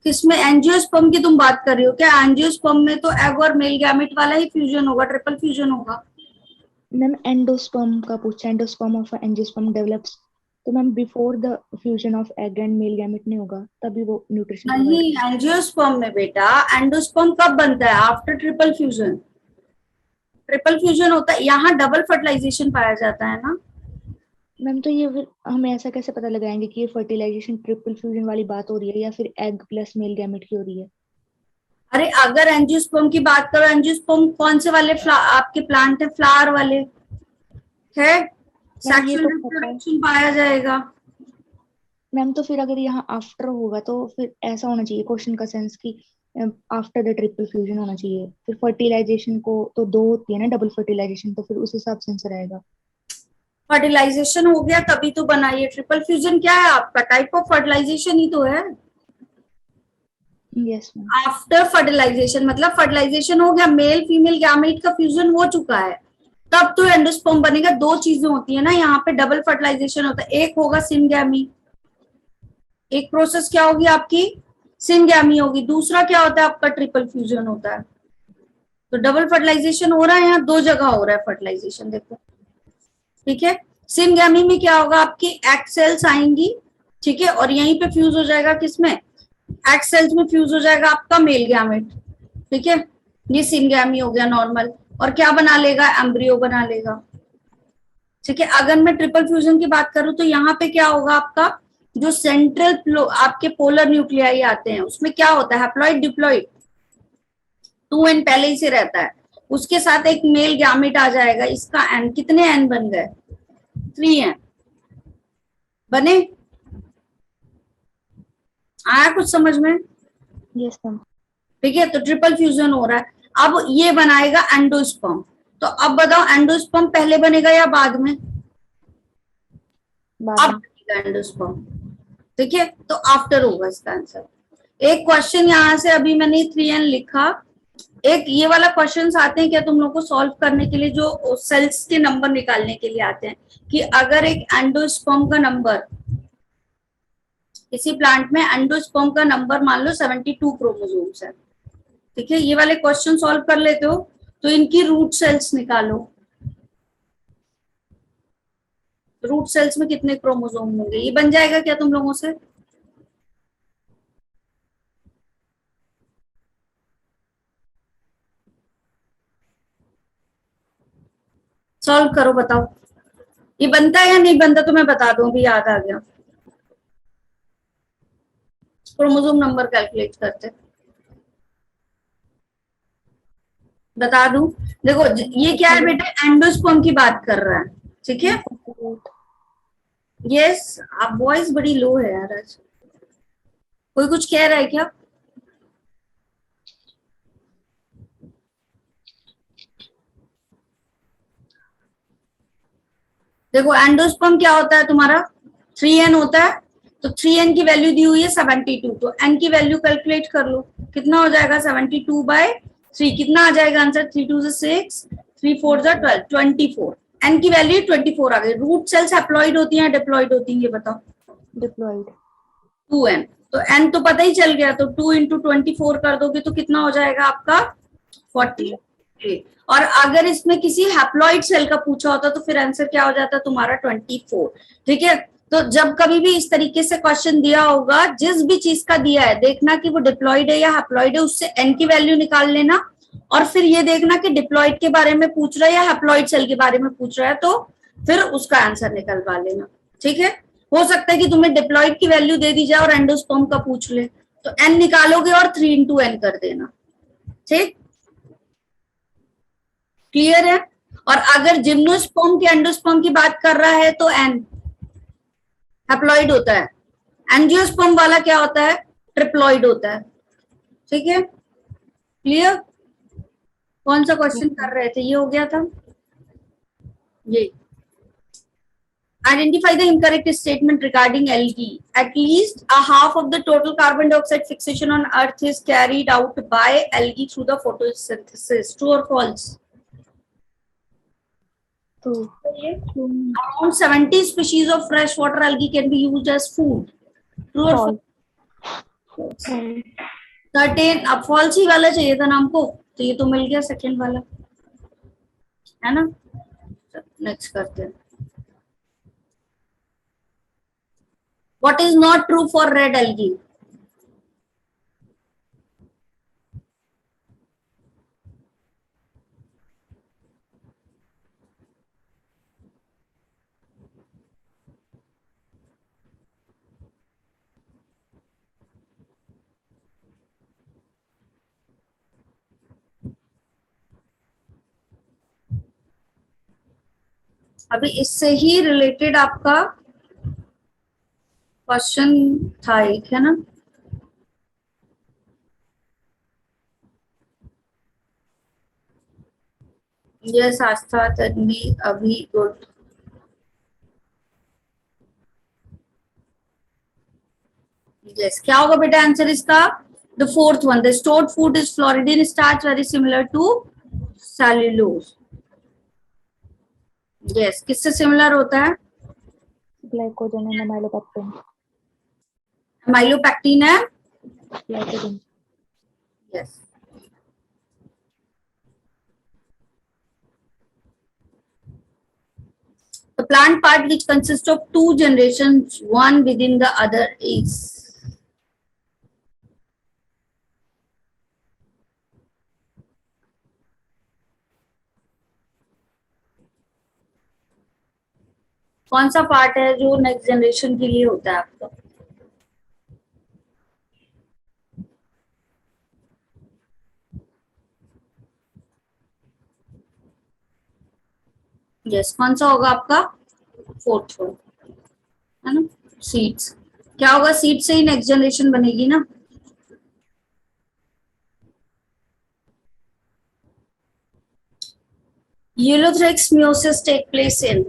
किसमें, एंजियोस्पर्म की तुम बात कर रही हो क्या, एंजियोस्पर्म में तो एग और मेल गैमेट वाला ही फ्यूजन होगा, ट्रिपल फ्यूजन होगा। मैम एंडोस्पर्म का पूछा, एंडोस्पर्म ऑफ एंजियोस्पर्म डेवलप्स, तो ma'am before the fusion of egg and male gamete नहीं होगा तभी वो न्यूट्रिशन प्रोवाइड नहीं, एंजियोस्पर्म में बेटा एंडोस्पर्म कब बनता है? After triple fusion. Triple fusion होता है, यहाँ डबल फर्टिलाइजेशन पाया जाता है ना। मैम तो ये फिर हम ऐसा कैसे पता लगाएंगे कि ये फर्टिलाइजेशन ट्रिपल फ्यूजन वाली बात हो रही है या फिर एग प्लस मेल गैमेट की हो रही है? अरे अगर एंजियोस्पर्म की बात करो, एंजियोस्पर्म कौन से वाले आपके प्लांट है? फ्लावर वाले है, मैम ये सेक्सुअल तो पता है रिप्रोडक्शन पाया जाएगा। मैम, तो फिर अगर यहाँ आफ्टर होगा तो फिर ऐसा होना चाहिए क्वेश्चन का सेंस कि आफ्टर द ट्रिपल फ्यूजन होना चाहिए। फिर फर्टिलाइजेशन को तो दो होती है ना, डबल फर्टिलाइजेशन, तो फिर उस हिसाब से आंसर आएगा। फर्टिलाइजेशन हो गया तभी तो बनाइए। ट्रिपल फ्यूजन क्या है आपका? टाइप ऑफ फर्टिलाइजेशन ही तो है। Yes ma'am. आफ्टर फर्टिलाइजेशन मतलब फर्टिलाइजेशन हो गया, मेल फीमेल गैमेट का फ्यूजन हो चुका है, तब तो एंडोस्पर्म बनेगा। दो चीजें होती है ना यहाँ पे, डबल फर्टिलाइजेशन होता है। एक होगा सिनगैमी, एक प्रोसेस क्या होगी आपकी? सिनगैमी होगी। दूसरा क्या होता है आपका? ट्रिपल फ्यूजन होता है। तो डबल फर्टिलाइजेशन हो रहा है, यहाँ दो जगह हो रहा है फर्टिलाइजेशन, देखो ठीक है। सिनगैमी में क्या होगा? आपकी एग सेल्स आएंगी, ठीक है, और यहीं पे फ्यूज हो जाएगा, किसमें? एग सेल्स में फ्यूज हो जाएगा आपका मेल गैमेट, ठीक है। ये सिनगैमी हो गया नॉर्मल, और क्या बना लेगा? एम्ब्रियो बना लेगा, ठीक है। अगर मैं ट्रिपल फ्यूजन की बात करूं तो यहाँ पे क्या होगा आपका? जो सेंट्रल आपके पोलर न्यूक्लियाई आते हैं उसमें क्या होता है? हैप्लॉइड डिप्लॉइड, 2n पहले ही से रहता है, उसके साथ एक मेल गैमेट आ जाएगा। इसका एन कितने एन बन गए? 3n बने। आया कुछ समझ में? Yes ma'am. ठीक है, तो ट्रिपल फ्यूजन हो रहा है। अब ये बनाएगा एंडोस्पर्म। तो अब बताओ एंडोस्पर्म पहले बनेगा या बाद में? बाद अब में। बनेगा एंडोस्पर्म, ठीक है, तो आफ्टर होगा इसका आंसर। एक क्वेश्चन यहाँ से अभी मैंने 3n लिखा। एक ये वाला क्वेश्चन आते हैं क्या तुम लोग को सॉल्व करने के लिए, जो सेल्स के नंबर निकालने के लिए आते हैं, कि अगर एक एंडोस्पर्म का नंबर, किसी प्लांट में एंडोस्पर्म का नंबर मान लो 72 क्रोमोसोम्स है, ठीक है, ये वाले क्वेश्चन सॉल्व कर लेते हो तो इनकी रूट सेल्स निकालो। रूट सेल्स में कितने क्रोमोसोम होंगे? ये बन जाएगा क्या तुम लोगों से? सॉल्व करो, बताओ ये बनता है या नहीं बनता? तो मैं बता दूं, अभी याद आ गया। क्रोमोसोम नंबर कैलकुलेट करते, बता दूं। देखो ये क्या है बेटा? एंडोस्पर्म की बात कर रहा है, ठीक है। यस, आप वॉइस बड़ी लो है यार आज। कोई कुछ कह रहा है क्या? देखो एंडोस्पर्म क्या होता है तुम्हारा? 3n होता है। तो 3n की वैल्यू दी हुई है 72, तो n की वैल्यू कैलकुलेट कर लो, कितना हो जाएगा? 72/3, कितना आ जाएगा आंसर? 3 2 6, 3 4 12, 24। n की वैल्यू 24 आ गई। रूट सेल्स हैप्लॉइड होती हैं डिप्लॉइड होती हैं, ये बताओ? डिप्लॉइड। 2n, तो n तो पता ही चल गया, तो 2 × 24 कर दोगे तो कितना हो जाएगा आपका? 40। और अगर इसमें किसी हैप्लॉइड सेल का पूछा होता तो फिर आंसर क्या हो जाता तुम्हारा? 24, ठीक है। तो जब कभी भी इस तरीके से क्वेश्चन दिया होगा, जिस भी चीज का दिया है, देखना कि वो डिप्लॉइड है या हैप्लॉइड है, उससे n की वैल्यू निकाल लेना, और फिर ये देखना कि डिप्लॉइड के बारे में पूछ रहा है या हैप्लॉइड सेल के बारे में पूछ रहा है, तो फिर उसका आंसर निकलवा लेना, ठीक है। हो सकता है कि तुम्हें डिप्लॉइड की वैल्यू दे दी जाए और एंडोस्पर्म का पूछ ले, तो n निकालोगे और 3 × n कर देना, ठीक, क्लियर है। और अगर जिम्नोस्पर्म के एंडोस्पर्म की बात कर रहा है तो n हैप्लॉइड होता है, एंजियोस्पर्म वाला क्या होता है? ट्रिप्लॉइड होता है, ठीक है, क्लियर। कौन सा क्वेश्चन कर रहे थे? ये हो गया था ये। Identify the incorrect statement regarding algae. At least a half of the total carbon dioxide fixation on Earth is carried out by algae through the photosynthesis. True or false? तो Around 70 species of freshwater algae can be used as food. True or false? Certain, अब false ही वाला चाहिए था ना हमको, तो ये तो मिल गया सेकंड वाला, है ना। नेक्स्ट करते हैं. What is not true for red algae? अभी इससे ही रिलेटेड आपका क्वेश्चन था एक, है ना? यस आस्था, तन्वी, अभी, गुड. यस, क्या होगा बेटा आंसर इसका? The fourth one, the stored food is floridean starch very similar to cellulose. Yes, किससे सिमिलर होता है? Glycogen and amylopectin. अमाइलोपेक्टिन है. Glycogen. Yes. The plant part which consists of two generations, one within the other is. कौन सा part है जो next generation के लिए होता है आपका? यस, कौन सा होगा आपका? फोर्थ वन, है ना? सीड्स. क्या होगा? सीड से ही नेक्स्ट जनरेशन बनेगी ना. Eulothrix meiosis take place in.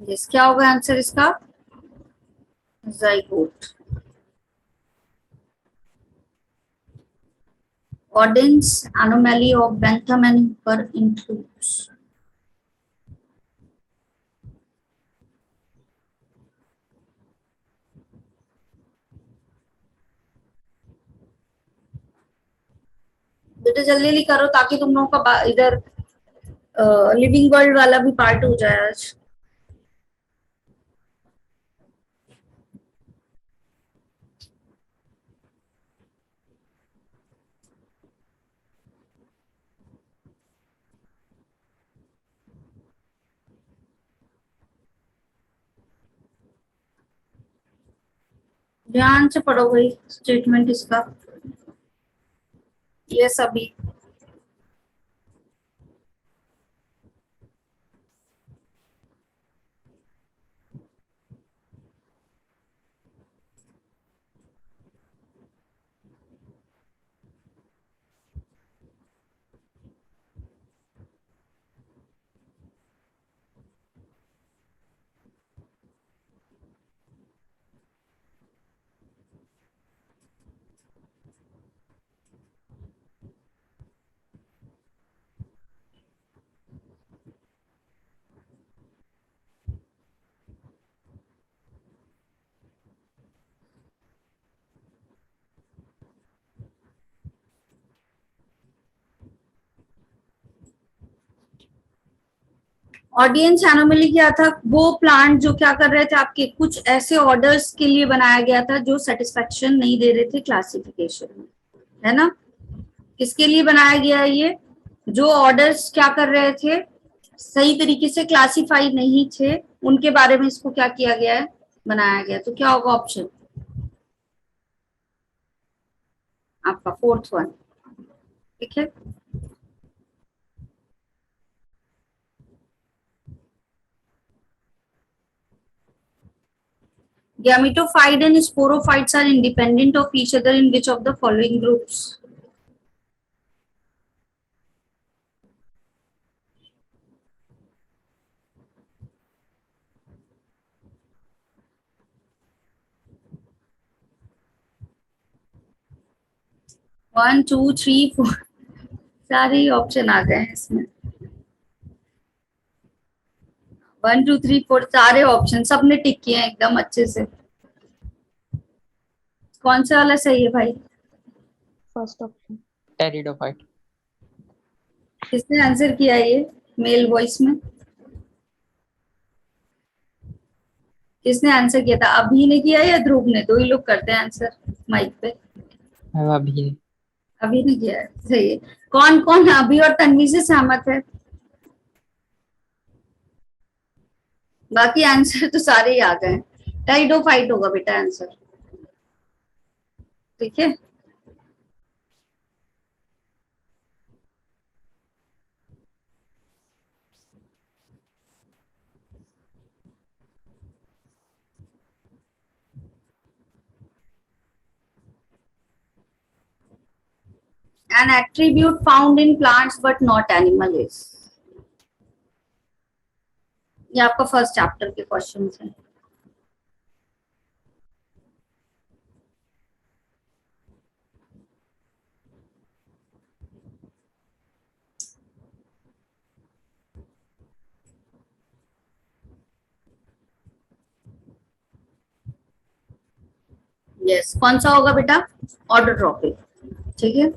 Yes, क्या होगा आंसर इसका? Zygote. Auden's anomaly of Bentham and Hooker includes. बेटा जल्दी जल्दी करो ताकि तुम लोगों का इधर लिविंग वर्ल्ड वाला भी पार्ट हो जाए आज. ध्यान से पढ़ो भाई स्टेटमेंट इसका. ये सभी ऑडियंस एनोमली क्या था? वो प्लांट जो क्या कर रहे थे, आपके कुछ ऐसे ऑर्डर्स के लिए बनाया गया था जो सेटिस्फेक्शन नहीं दे रहे थे क्लासिफिकेशन में, है ना? किसके लिए बनाया गया है ये? जो ऑर्डर्स क्या कर रहे थे, सही तरीके से क्लासिफाई नहीं थे, उनके बारे में इसको क्या किया गया है? बनाया गया. तो क्या होगा ऑप्शन आपका? Fourth one. ठीक है. Gametophyte and sporophytes are independent of each other in which of the following groups? One two three four सारे ही ऑप्शन आ गए हैं इसमें। 1 2 3 4 सारे ऑप्शन सबने टिक किए हैं एकदम अच्छे से। कौन सा वाला सही है भाई? First option. Pteridophyte. किसने आंसर किया ये मेल वॉइस में? किसने आंसर किया था? अभी ने किया या ध्रुव ने? दो ही लोग करते हैं आंसर माइक पे। अभी अभी ने किया है, सही है। कौन कौन अभी और तन्वी से सहमत है? बाकी आंसर तो सारे ही आ गए। टाइडोफाइट होगा बेटा आंसर, ठीक है। An attribute found in plants but not animal is। ये आपका फर्स्ट चैप्टर के क्वेश्चन है। यस, कौन सा होगा बेटा? ऑटोट्रॉपिक, ठीक है।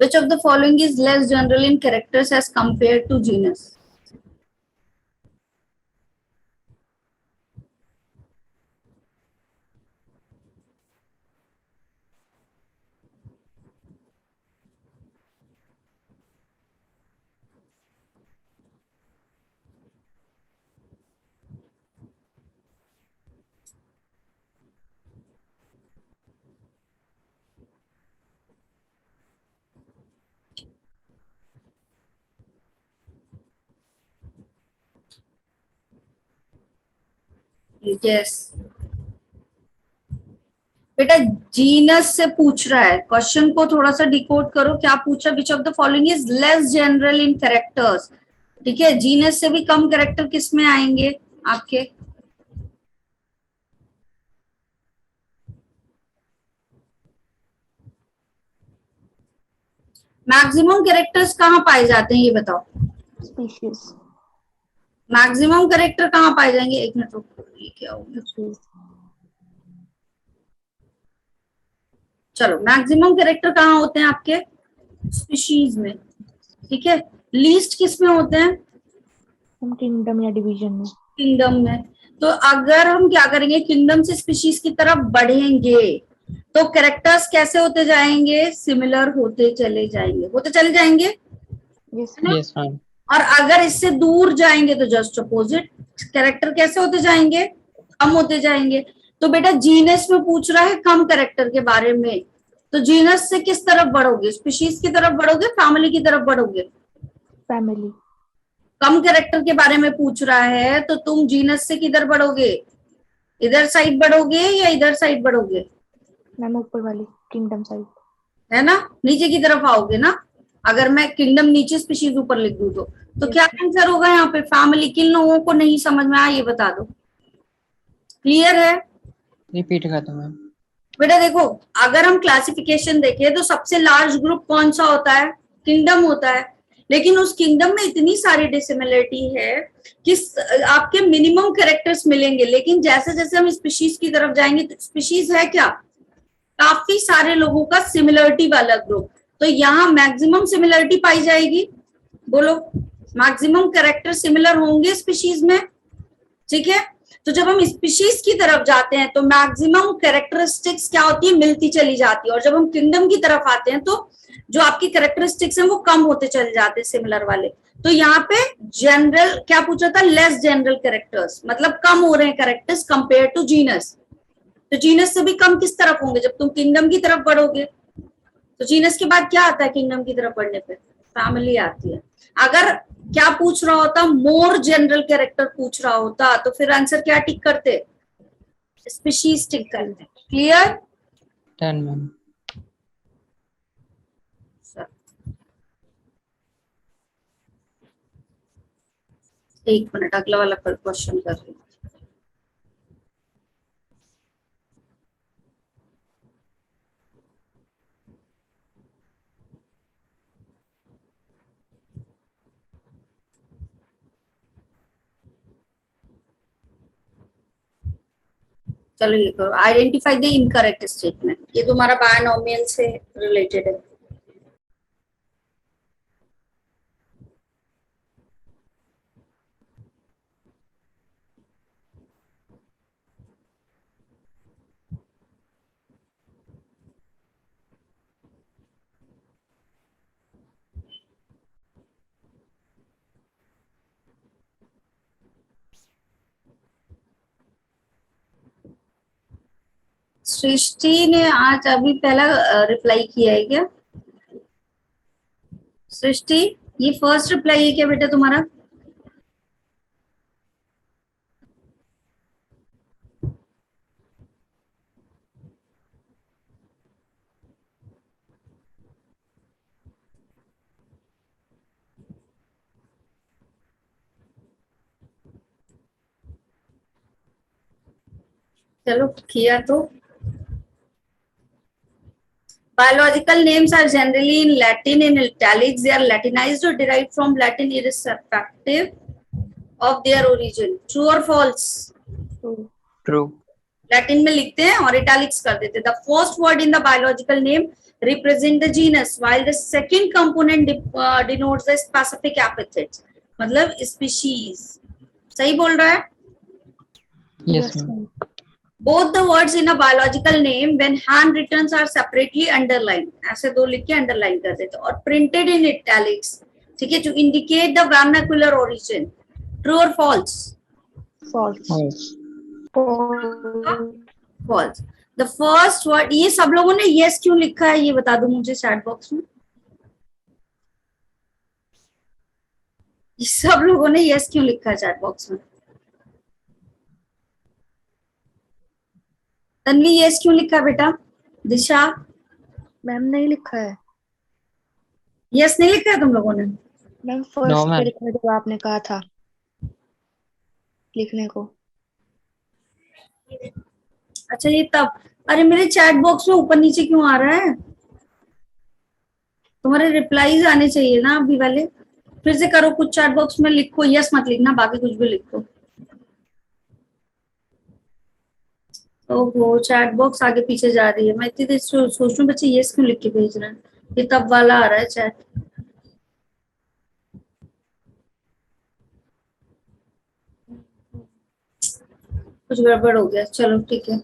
Which of the following is less general in characters as compared to genus? Yes. बेटा जीनस से पूछ रहा है, क्वेश्चन को थोड़ा सा डिकोड करो। क्या पूछा? विच of the following is less general in characters, ठीक है। जीनस से भी कम कैरेक्टर किस में आएंगे आपके? मैक्सिमम कैरेक्टर्स कहाँ पाए जाते हैं ये बताओ? स्पीशीज। मैक्सिमम कैरेक्टर कहाँ पाए जाएंगे? एक मिनट रुको, ये क्या हो गया? चलो, मैक्सिमम कैरेक्टर कहाँ होते हैं आपके? स्पीशीज में, ठीक है। लीस्ट किस में होते हैं? हम किंगडम या डिवीजन में। किंगडम में। तो अगर हम क्या करेंगे, किंगडम से स्पीशीज की तरफ बढ़ेंगे तो कैरेक्टर्स कैसे होते जाएंगे? सिमिलर होते चले जाएंगे, होते चले जाएंगे। Yes ma'am. और अगर इससे दूर जाएंगे तो जस्ट अपोजिट, कैरेक्टर कैसे होते जाएंगे? कम होते जाएंगे। तो बेटा जीनस में पूछ रहा है कम कैरेक्टर के बारे में, तो जीनस से किस तरफ बढ़ोगे? स्पीशीज की तरफ बढ़ोगे, फैमिली की तरफ बढ़ोगे? फैमिली। कम कैरेक्टर के बारे में पूछ रहा है तो तुम जीनस से किधर बढ़ोगे? इधर साइड बढ़ोगे या इधर साइड बढ़ोगे? मैम ऊपर वाली किंगडम साइड, है ना, नीचे की तरफ आओगे ना। अगर मैं किंगडम नीचे स्पीशीज ऊपर लिख दूं तो क्या आंसर होगा यहाँ पे? फैमिली। किन लोगों को नहीं समझ में आया ये बता दो। क्लियर है? रिपीट कर दो मैम। बेटा देखो, अगर हम क्लासिफिकेशन देखें तो सबसे लार्ज ग्रुप कौन सा होता है? किंगडम होता है। लेकिन उस किंगडम में इतनी सारी डिसिमिलरिटी है कि आपके मिनिमम कैरेक्टर्स मिलेंगे, लेकिन जैसे जैसे हम स्पीशीज की तरफ जाएंगे तो स्पीशीज है क्या? काफी सारे लोगों का सिमिलरिटी वाला ग्रुप। तो यहाँ मैक्सिमम सिमिलरिटी पाई जाएगी। बोलो, मैक्सिमम कैरेक्टर सिमिलर होंगे स्पीशीज में, ठीक है। तो जब हम स्पीशीज की तरफ जाते हैं तो मैक्सिमम कैरेक्टरिस्टिक्स क्या होती है? मिलती चली जाती है। और जब हम किंगडम की तरफ आते हैं तो जो आपकी कैरेक्टरिस्टिक्स हैं वो कम होते चले जाते हैं, सिमिलर वाले। तो यहाँ पे जनरल क्या पूछा था? लेस जनरल कैरेक्टर्स, मतलब कम हो रहे हैं कैरेक्टर्स कंपेयर टू जीनस। तो जीनस से भी कम किस तरफ होंगे जब तुम किंगडम की तरफ बढ़ोगे? तो जीनस के बाद क्या आता है किंगडम की तरफ बढ़ने पे? फैमिली आती है। अगर क्या पूछ रहा होता, मोर जनरल कैरेक्टर पूछ रहा होता, तो फिर आंसर क्या टिक करते? स्पीशीज टिक करते। क्लियर? Done ma'am. एक मिनट, अगला वाला क्वेश्चन कर रही हूँ। चलो ये करो, आइडेंटिफाई द इनकरेक्ट स्टेटमेंट। ये तुम्हारा बायनोमियल से रिलेटेड है। सृष्टि ने आज अभी पहला रिप्लाई किया है क्या? सृष्टि, ये फर्स्ट रिप्लाई है क्या बेटा तुम्हारा? चलो किया तो। Biological names are generally in Latin in italics. They are Latinized or derived from Latin irrespective of their origin. True or false? True. Latin में लिखते हैं और इटैलिक्स कर देते हैं। The first word in the biological name represent the genus, while the second component denotes the specific epithet. मतलब species। सही बोल रहा है? Yes ma'am. Both the words in a biological name when handwritten are separately underlined. ऐसे दो लिख के underline कर देते और printed in italics, ठीक है, to indicate the vernacular origin. True or false? False. False. The first word, ये सब लोगों ने yes क्यों लिखा है ये बता दो मुझे चैट बॉक्स में। ये सब लोगों ने yes क्यों लिखा है चैट बॉक्स में? तन्वी yes क्यों लिखा है बेटा? दिशा मैम नहीं लिखा है। yes नहीं लिखा है तुम लोगों ने? मैम No, फर्स्ट पे ma'am. लिखा है जो आपने कहा था लिखने को। अच्छा ये तब, अरे मेरे चैट बॉक्स में ऊपर नीचे क्यों आ रहा है? तुम्हारे रिप्लाईज आने चाहिए ना अभी वाले। फिर से करो, कुछ चैट बॉक्स में लिखो, यस मत लिखना, बाकी कुछ भी लिखो। ओहो चैट बॉक्स आगे पीछे जा रही है। मैं इतनी देर सोच रही हूँ बच्चे यस क्यों लिख के भेज रहे हैं। ये तब वाला आ रहा है चैट। कुछ गड़बड़ हो गया, चलो ठीक है।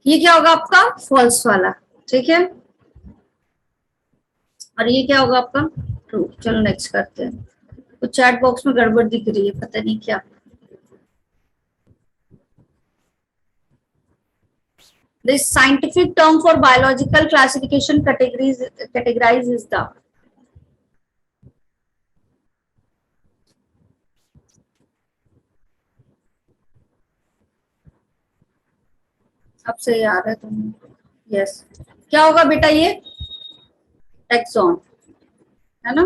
ये क्या होगा आपका? फॉल्स वाला, ठीक है। और ये क्या होगा आपका? ट्रू। चलो नेक्स्ट करते हैं। तो चैट बॉक्स में गड़बड़ दिख रही है, पता नहीं क्या। The scientific term for biological classification categorize is the, अब सही आ रहा है तुम्हें? यस। क्या होगा बेटा ये? टैक्सॉन, है ना?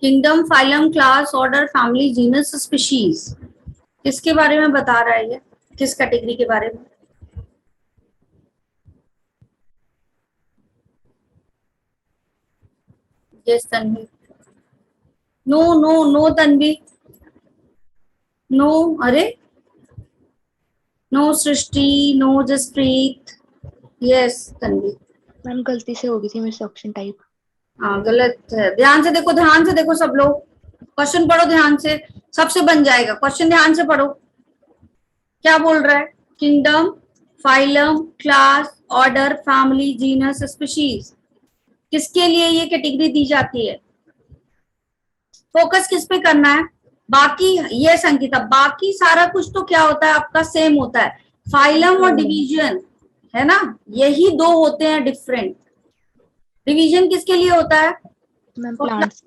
Kingdom, phylum, class, order, family, genus, species, किसके बारे में बता रहा है ये? किस कैटेगरी के बारे में? Yes Tanvi. No no no Tanvi, no. अरे no Srishti, no Jaspreet. Yes Tanvi. Ma'am गलती से हो गई थी मेरे से ऑप्शन टाइप। हाँ गलत है। ध्यान से देखो, ध्यान से देखो सब लोग, क्वेश्चन पढ़ो ध्यान से, सबसे बन जाएगा। क्वेश्चन ध्यान से पढ़ो, क्या बोल रहा है? Kingdom, phylum, class, order, family, genus, species, किसके लिए ये कैटेगरी दी जाती है? फोकस किस पे करना है? बाकी ये संगीता, बाकी सारा कुछ तो क्या होता है आपका, सेम होता है। फाइलम और डिवीजन है ना, यही दो होते हैं डिफरेंट। डिवीजन किसके लिए होता है? Ma'am plants.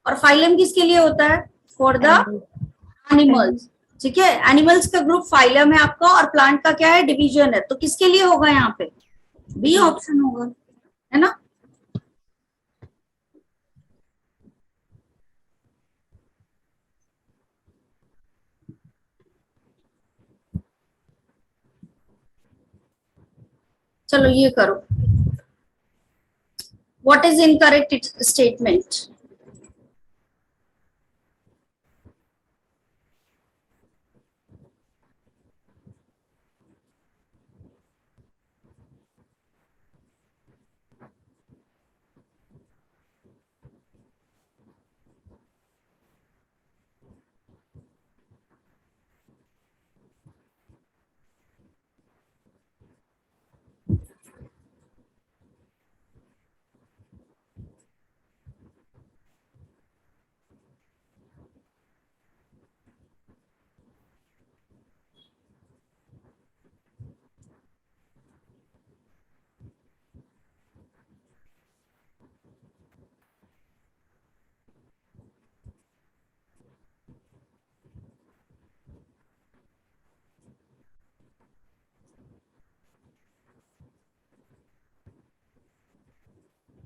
और फाइलम किसके लिए होता है? For the animals. ठीक है, एनिमल्स का ग्रुप फाइलम है आपका, और प्लांट का क्या है? डिवीजन है। तो किसके लिए होगा यहाँ पे? बी ऑप्शन होगा, है ना। चलो ये करो, what is incorrect statement?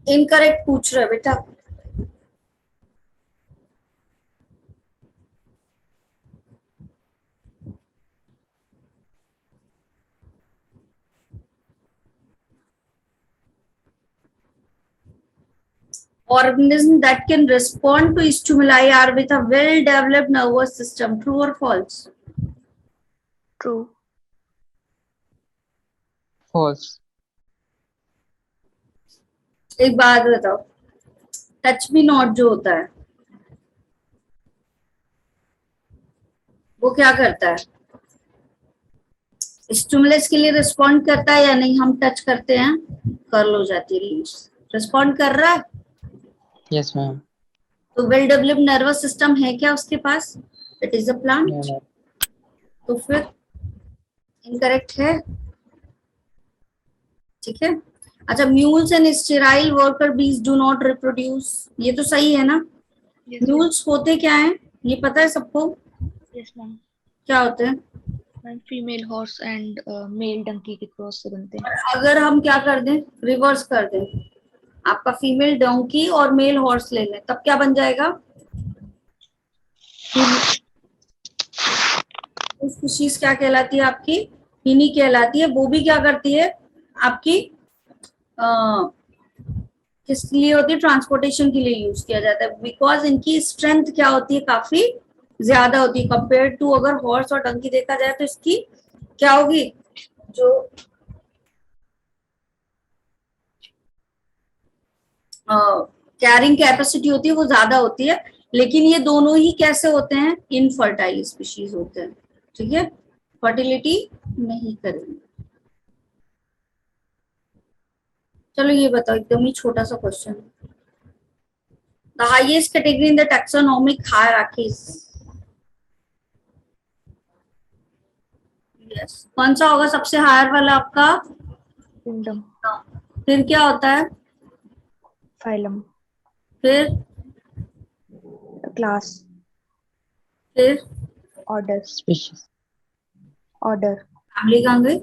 Incorrect पूछ रहे बेटा। Organisms that can respond to stimuli are with a well-developed nervous system. True or false? True. false, एक बात बताओ, टच मी नॉट जो होता है वो क्या करता है? स्टिमुलस के लिए रिस्पॉन्ड करता है या नहीं? हम टच करते हैं, कर्ल हो जाती है लीव्स, रिस्पॉन्ड कर रहा है। yes ma'am, तो वेल डेवलप्ड नर्वस सिस्टम है क्या उसके पास? It is a no plant. ma'am, तो फिर इनकरेक्ट है। ठीक है, अच्छा, mules and sterile worker bees do not reproduce, ये तो सही है ना। म्यूल्स होते क्या हैं, ये पता है सबको? Yes ma'am. क्या होते हैं? Ma'am female horse and male donkey के क्रॉस से बनते हैं। अगर हम क्या कर दें, रिवर्स कर दें, आपका फीमेल डोंकी और मेल हॉर्स ले लें, तब क्या बन जाएगा? स्पीशीज क्या कहलाती है आपकी? हिनी कहलाती है। वो भी क्या करती है आपकी, किस लिए होती है? ट्रांसपोर्टेशन के लिए यूज किया जाता है, बिकॉज इनकी स्ट्रेंथ क्या होती है? काफी ज्यादा होती है कंपेयर टू, अगर हॉर्स और डंकी देखा जाए तो इसकी क्या होगी, जो कैरिंग कैपेसिटी होती है वो ज्यादा होती है। लेकिन ये दोनों ही कैसे होते हैं? इनफर्टाइल स्पीशीज होते हैं। ठीक है, फर्टिलिटी नहीं करेंगे। चलो ये बताओ, एकदम ही छोटा सा question, the highest category in the taxonomic hierarchies. Yes, कौन सा होगा सबसे हायर वाला आपका? किंगडम। फिर क्या होता है? फाइलम। फिर क्लास। फिर ऑर्डर। species, order. फैमिली कहाँ गई?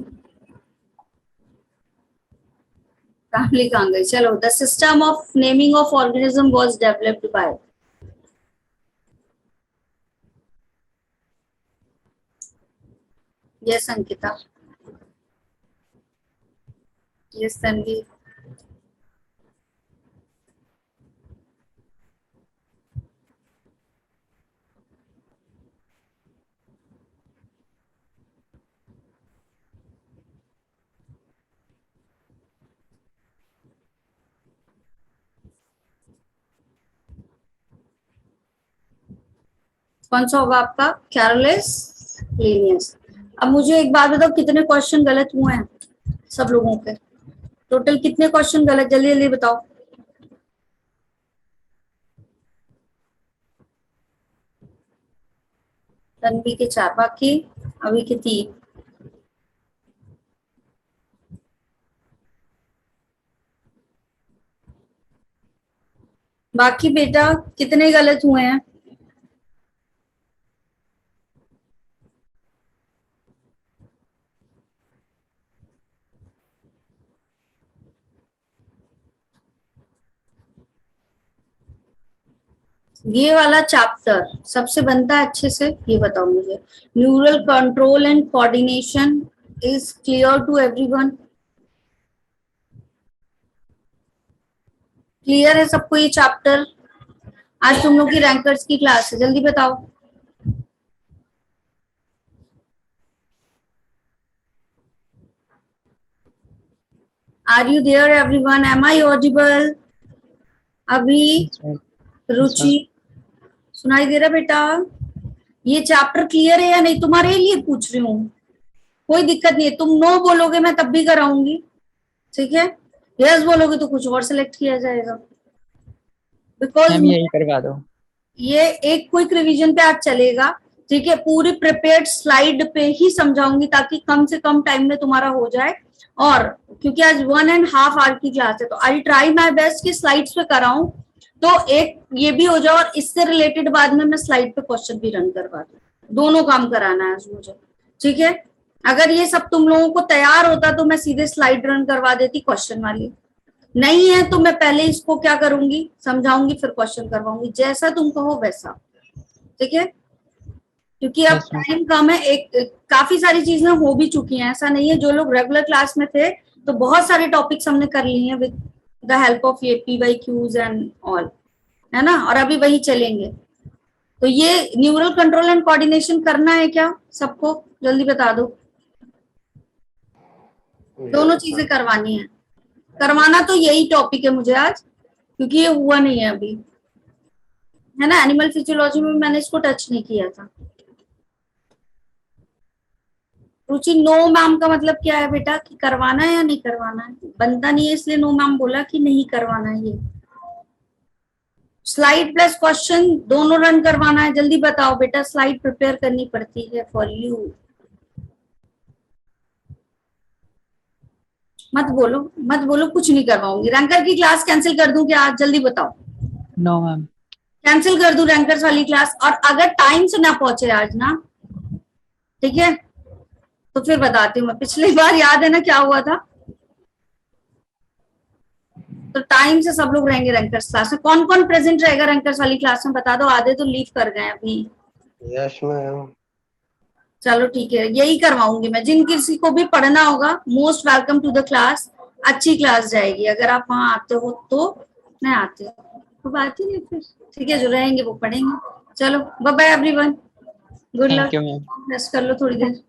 फैमिली कहाँ गई? चलो, the system of naming of organism was developed by. Yes Ankita, yes Tanvi, कौन सा होगा आपका? कैरोलिस लिनियस। अब मुझे एक बात बताओ, कितने क्वेश्चन गलत हुए हैं सब लोगों के? टोटल कितने क्वेश्चन गलत, जल्दी जल्दी बताओ। तन्वी के 4, बाकी अभी के 3। बाकी बेटा कितने गलत हुए हैं? ये वाला चैप्टर सबसे बनता है अच्छे से, ये बताओ मुझे। Neural control and coordination is clear to everyone? Clear है सबको ये चैप्टर? आज तुम लोग की रैंकर्स की क्लास है, जल्दी बताओ। Are you there everyone? Am I audible? अभी Yes, ma'am. रुचि सुनाई दे रहा बेटा? ये चैप्टर क्लियर है या नहीं? तुम्हारे लिए पूछ रही हूँ, कोई दिक्कत नहीं है। तुम नो बोलोगे मैं तब भी कराऊंगी, ठीक है? यस बोलोगे तो कुछ और सिलेक्ट किया जाएगा, बिकॉज मैम यही करवा दो। ये एक क्विक रिवीजन पे आज चलेगा, ठीक है? पूरी प्रिपेयर्ड स्लाइड पे ही समझाऊंगी ताकि कम से कम टाइम में तुम्हारा हो जाए। और क्योंकि आज 1.5 आवर की क्लास है तो आई ट्राई माई बेस्ट कि स्लाइड्स पे कराऊं, तो एक ये भी हो जाए और इससे रिलेटेड बाद में मैं स्लाइड पे क्वेश्चन भी रन करवा दूं। दोनों काम कराना है आज मुझे, ठीक है? अगर ये सब तुम लोगों को तैयार होता तो मैं सीधे स्लाइड रन करवा देती क्वेश्चन वाली। नहीं है तो मैं पहले इसको क्या करूंगी, समझाऊंगी, फिर क्वेश्चन करवाऊंगी, जैसा तुम कहो वैसा, ठीक है? क्योंकि अब Yes, ma'am. टाइम कम है, एक काफी सारी चीजें हो भी चुकी हैं। ऐसा नहीं है, जो लोग रेगुलर क्लास में थे तो बहुत सारे टॉपिक्स हमने कर लिए हैं विद द हेल्प ऑफ ये PYQs एंड ऑल, है ना? और अभी वही चलेंगे। तो ये न्यूरल कंट्रोल एंड कोऑर्डिनेशन करना है क्या सबको? जल्दी बता दो। दोनों चीजें करवानी है। करवाना तो यही टॉपिक है मुझे आज, क्योंकि ये हुआ नहीं है अभी, है ना? एनिमल फिजियोलॉजी में मैंने इसको टच नहीं किया था। रुचि, नो मैम का मतलब क्या है बेटा? कि करवाना है या नहीं करवाना है? बनता नहीं है इसलिए नो मैम बोला कि नहीं करवाना है। ये स्लाइड प्लस क्वेश्चन दोनों रन करवाना है। जल्दी बताओ बेटा, स्लाइड प्रिपेयर करनी पड़ती है फॉर यू। मत बोलो मत बोलो, कुछ नहीं करवाऊंगी। रैंकर की क्लास कैंसिल कर दूं क्या आज? जल्दी बताओ। No, ma'am. कैंसिल कर दूं रैंकर्स वाली क्लास? और अगर टाइम से ना पहुंचे आज ना, ठीक है, तो फिर बताती हूँ मैं। पिछली बार याद है ना क्या हुआ था? तो टाइम से सब लोग रहेंगे रैंकर्स क्लास में। कौन कौन प्रेजेंट रहेगा रैंकर्स वाली क्लास में बता दो। आधे तो लीव कर गए अभी। Yes ma'am. चलो ठीक है, यही करवाऊंगी मैं। जिन किसी को भी पढ़ना होगा, most welcome to the class. अच्छी क्लास जाएगी अगर आप वहां आते हो तो। नहीं आते हो तो बात ही नहीं फिर, ठीक है? जो रहेंगे वो पढ़ेंगे। चलो bye bye everyone, good Thank luck, you, ma'am. Rest कर लो थोड़ी देर।